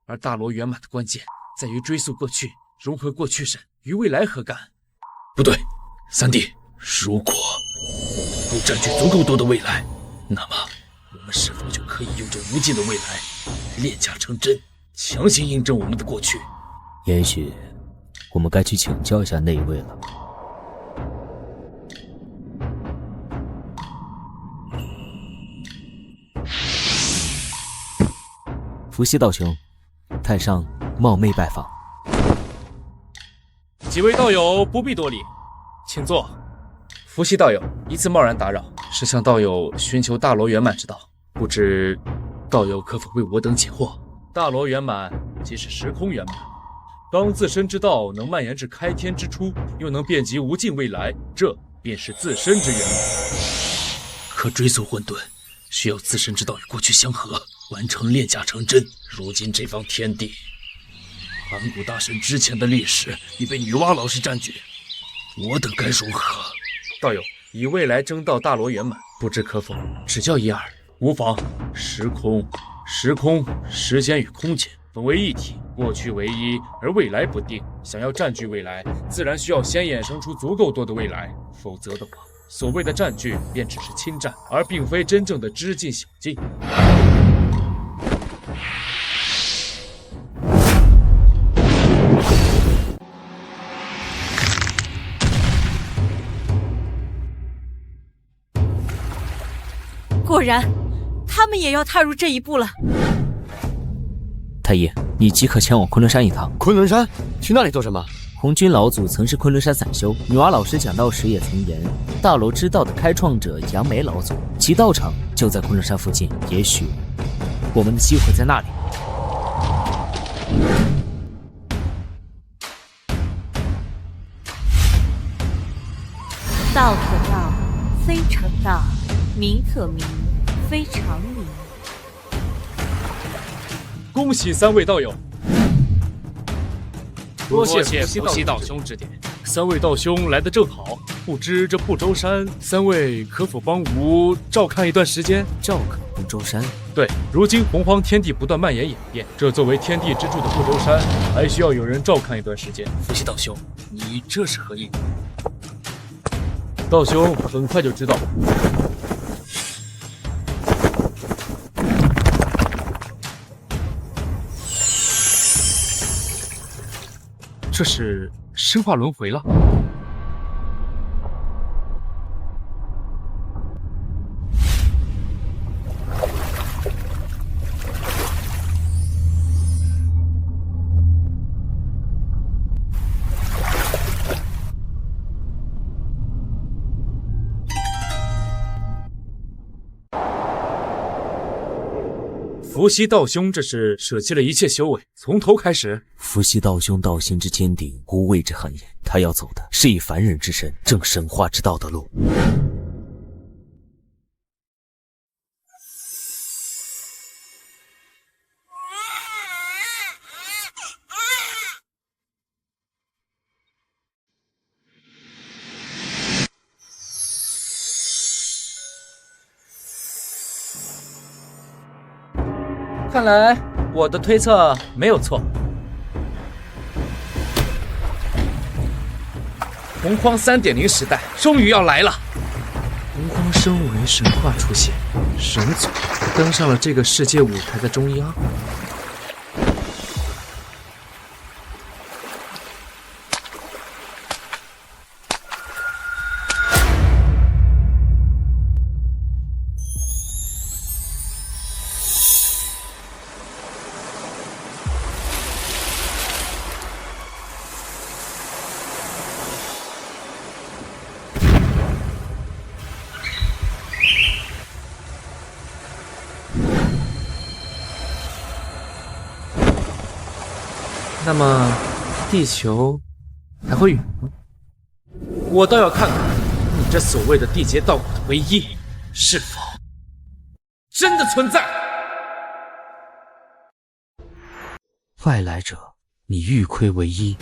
而大罗圆满的关键在于追溯过去，融合过去神，与未来何干？不对，三弟，如果我们能够占据足够多的未来，那么我们是否就可以用这无尽的未来炼假成真，强行印证我们的过去？也许我们该去请教一下那一位了。伏羲道兄，太上冒昧拜访。几位道友不必多礼，请坐。伏羲道友一次贸然打扰，是向道友寻求大罗圆满之道，不知道友可否为我等解惑？大罗圆满即是时空圆满，当自身之道能蔓延至开天之初，又能遍及无尽未来，这便是自身之圆满。可追溯混沌，需要自身之道与过去相合，完成炼假成真。如今这方天地，盘古大神之前的历史已被女娲老师占据，我等该如何？道友以未来争到大罗圆满，不知可否指教一二？无妨。时空、时间与空间本为一体，过去为一，而未来不定。想要占据未来，自然需要先衍生出足够多的未来，否则的话，所谓的占据便只是侵占，而并非真正的知进小进。果然，他们也要踏入这一步了。太医，你即刻前往昆仑山一趟。昆仑山？去那里做什么？红军老祖曾是昆仑山散修，女娲老师讲道时也曾言，大罗之道的开创者杨梅老祖，其道场就在昆仑山附近，也许我们的机会在那里。道可道，非常道；名可名，非常名。恭喜3位道友，多谢伏羲道兄指点。三位道兄来得正好，不知这不周山，三位可否帮吾照看一段时间？照看不周山？对，如今洪荒天地不断蔓延演变，这作为天地之柱的不周山，还需要有人照看一段时间。伏羲道兄，你这是何意？道兄很快就知道。这是生化轮回了。伏羲道兄这是舍弃了一切修为，从头开始。伏羲道兄道心之坚定，无畏之寒颜。他要走的是以凡人之身正神化之道的路。看来我的推测没有错。洪荒3.0时代终于要来了。洪荒身为神话出现，神族登上了这个世界舞台的中央。那么，地球还会远吗？我倒要看看你这所谓的缔结道果的唯一，是否真的存在。外来者，你欲窥唯一，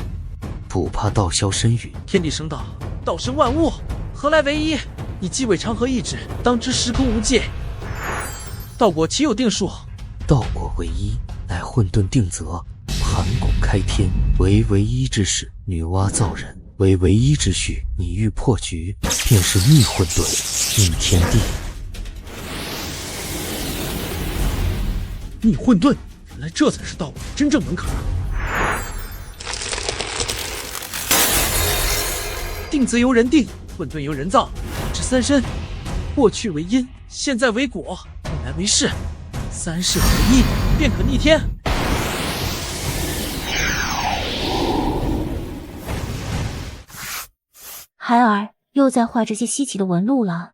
不怕道消身陨。天地生道，道生万物，何来唯一？你既为长河意志，当知时空无界，道果岂有定数？道果唯一，乃混沌定则。盘古开天，为唯一之始；女娲造人，为唯一之序。你欲破局，便是逆混沌，逆天地。逆混沌，原来这才是道果真正门槛。定则由人定，混沌由人造，这三身，过去为因，现在为果，未来为事。三世合一，便可逆天。孩儿又在画这些稀奇的纹路了。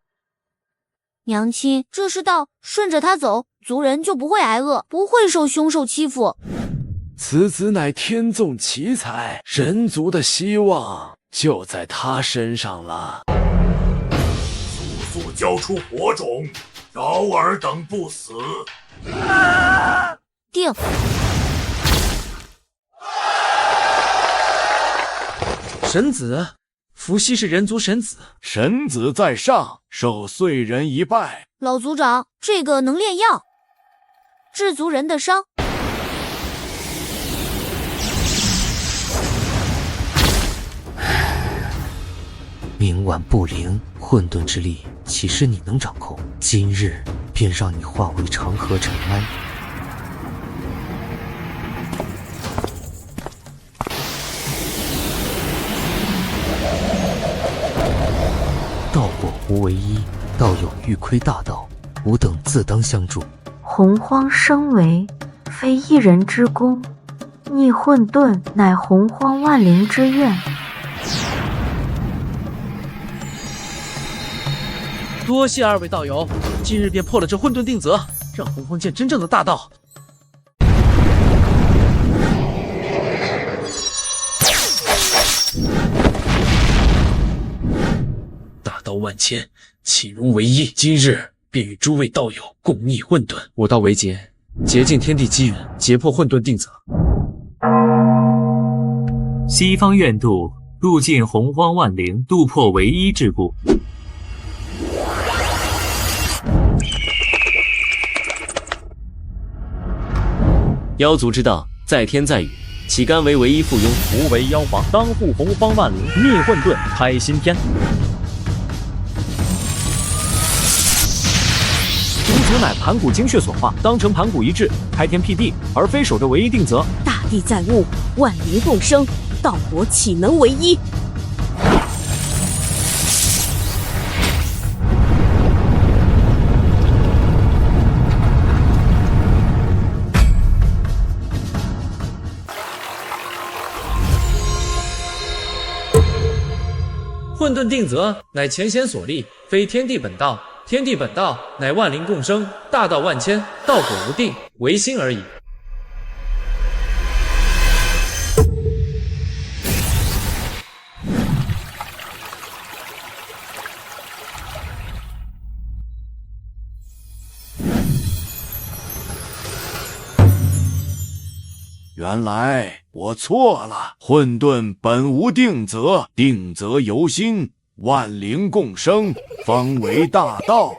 娘亲，这是道，顺着他走，族人就不会挨饿，不会受凶兽欺负。此子乃天纵奇才，人族的希望就在他身上了。速速交出火种，饶尔等不死。定。神子。伏羲是人族神子，神子在上，受燧人一拜。老族长，这个能炼药，治族人的伤。冥顽不灵，混沌之力，岂是你能掌控？今日便让你化为长河尘埃。道果无唯一，道友欲窥大道，吾等自当相助。洪荒生为，非一人之功，逆混沌乃洪荒万灵之愿。多谢二位道友，今日便破了这混沌定则，让洪荒见真正的大道。大道万千，岂容唯一？今日便与诸位道友共逆混沌。我道为杰，竭尽天地机缘，截破混沌定则。西方院度入尽洪荒万灵，渡破唯一桎梏。妖族之道，在天在宇，岂甘为唯一附庸？无为妖皇，当护洪荒万灵，灭混沌，开新天。吾族乃盘古精血所化，当成盘古一致，开天辟地，而非守着唯一定则。大地在物，万灵共生，道国岂能为一？混沌定则，乃前贤所立，非天地本道。天地本道，乃万灵共生，大道万千，道果无定，唯心而已。原来我错了，混沌本无定则，定则由心，万灵共生，方为大道。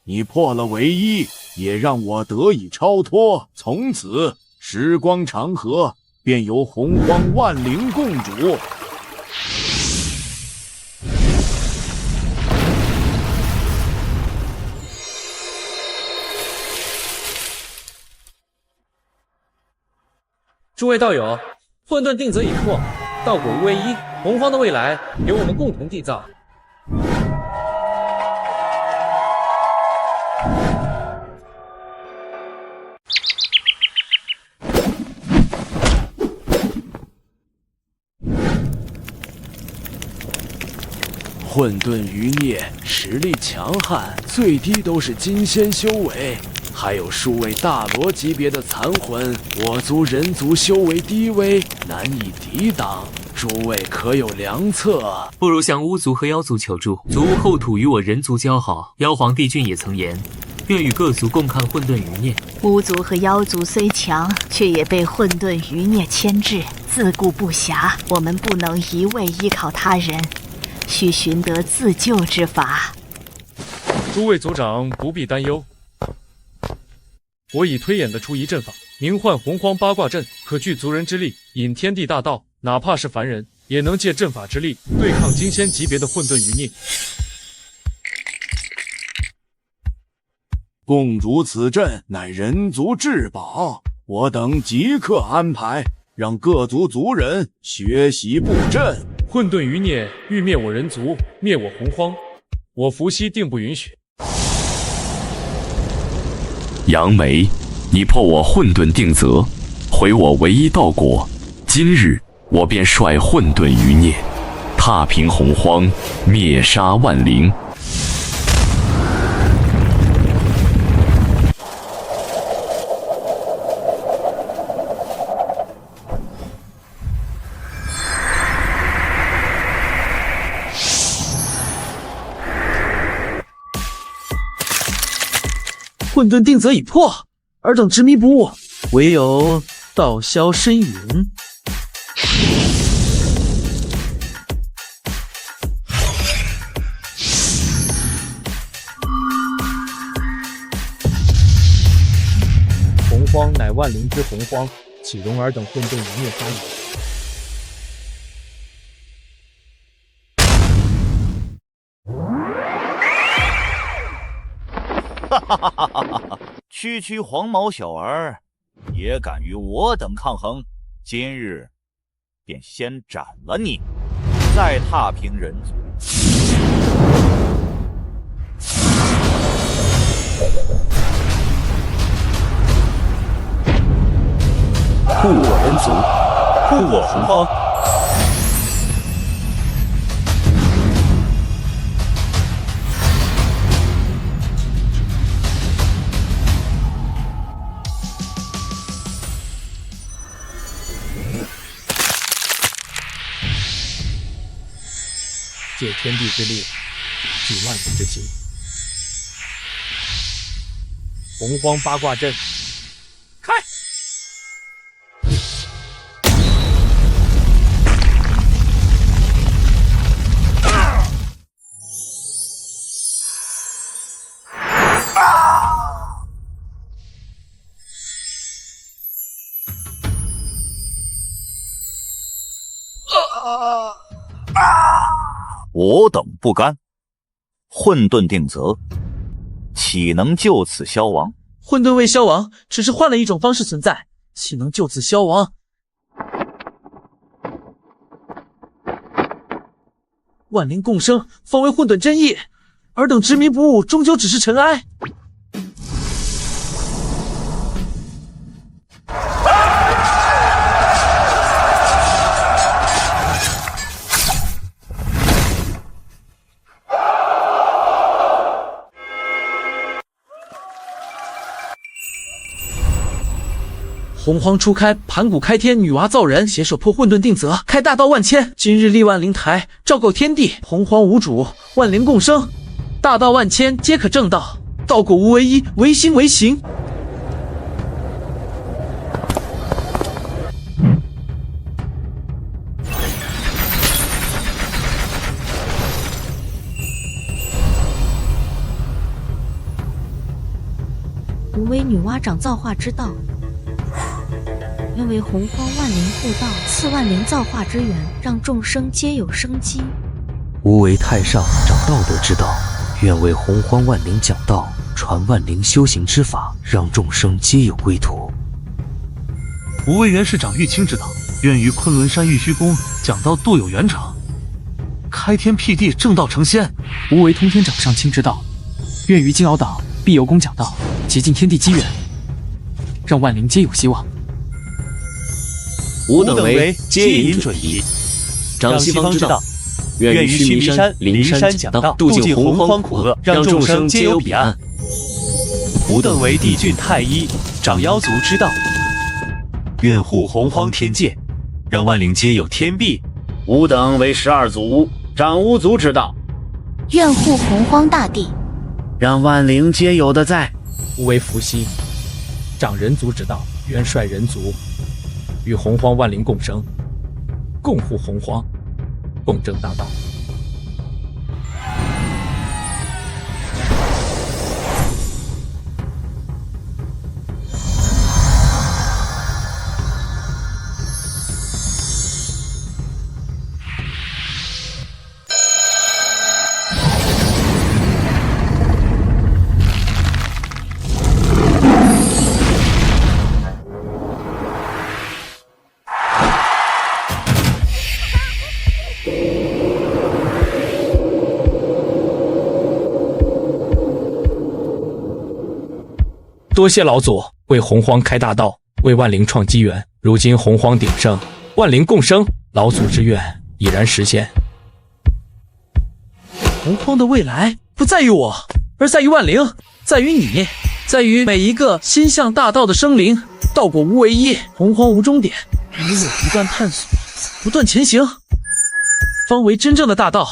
你破了唯一，也让我得以超脱，从此时光长河，便由洪荒万灵共主。诸位道友，混沌定则已破，道果无唯一，洪荒的未来由我们共同缔造。混沌余孽实力强悍，最低都是金仙修为。还有数位大罗级别的残魂，我族人族修为低微，难以抵挡。诸位可有良策？不如向巫族和妖族求助。族务后土与我人族交好，妖皇帝俊也曾言，愿与各族共抗混沌余孽。巫族和妖族虽强，却也被混沌余孽牵制，自顾不暇。我们不能一味依靠他人，需寻得自救之法。诸位族长不必担忧。我已推演得出一阵法，名唤洪荒八卦阵，可聚族人之力，引天地大道，哪怕是凡人，也能借阵法之力对抗金仙级别的混沌余孽。共主此阵乃人族至宝，我等即刻安排，让各族族人学习布阵。混沌余孽欲灭我人族，灭我洪荒，我伏羲定不允许。杨梅，你破我混沌定则，毁我唯一道果。今日我便率混沌余孽，踏平洪荒，灭杀万灵。混沌定则已破，尔等执迷不悟，唯有道消深云。洪荒乃万灵之洪荒，岂容尔等混沌余孽发言？哈哈哈哈哈哈！区区黄毛小儿，也敢与我等抗衡？今日便先斩了你，再踏平人族。护我人族，护我洪荒。借天地之力，聚万灵之心。洪荒八卦阵，开！我等不甘，混沌定则，岂能就此消亡？混沌未消亡，只是换了一种方式存在，岂能就此消亡？万灵共生，方为混沌真意。尔等执迷不悟，终究只是尘埃。洪荒初开，盘古开天，女娲造人，携手破混沌定则，开大道万千。今日立万灵台，昭告天地，洪荒无主，万灵共生，大道万千，皆可正道。道果无为一，唯心唯行。吾为女娲掌造化之道。愿为洪荒万灵护道，赐万灵造化之源，让众生皆有生机。吾为太上掌道德之道，愿为洪荒万灵讲道，传万灵修行之法，让众生皆有归途。吾为元氏掌玉清之道，愿于昆仑山玉虚宫讲道度有缘者，开天辟地，正道成仙。吾为通天掌上清之道，愿于金鳌岛碧游宫讲道，竭尽天地机缘，让万灵皆有希望。吾等为接引准仪，掌西方之道，愿于须弥山灵山讲道，度尽洪荒苦厄，让众生皆有彼岸。吾等为帝俊太一，掌妖族之道，愿护洪荒天界，让万灵皆有天庇。吾等为12祖巫，掌巫族之道，愿护洪荒大地，让万灵皆有的在。吾为伏羲，掌人族之道，元帅人族，与洪荒万灵共生，共护洪荒，共争大道。多谢老祖为洪荒开大道，为万灵创机缘。如今洪荒鼎盛，万灵共生，老祖之愿已然实现。洪荒的未来不在于我，而在于万灵，在于你，在于每一个心向大道的生灵。道果无为一，洪荒无终点，你我不断探索，不断前行，方为真正的大道。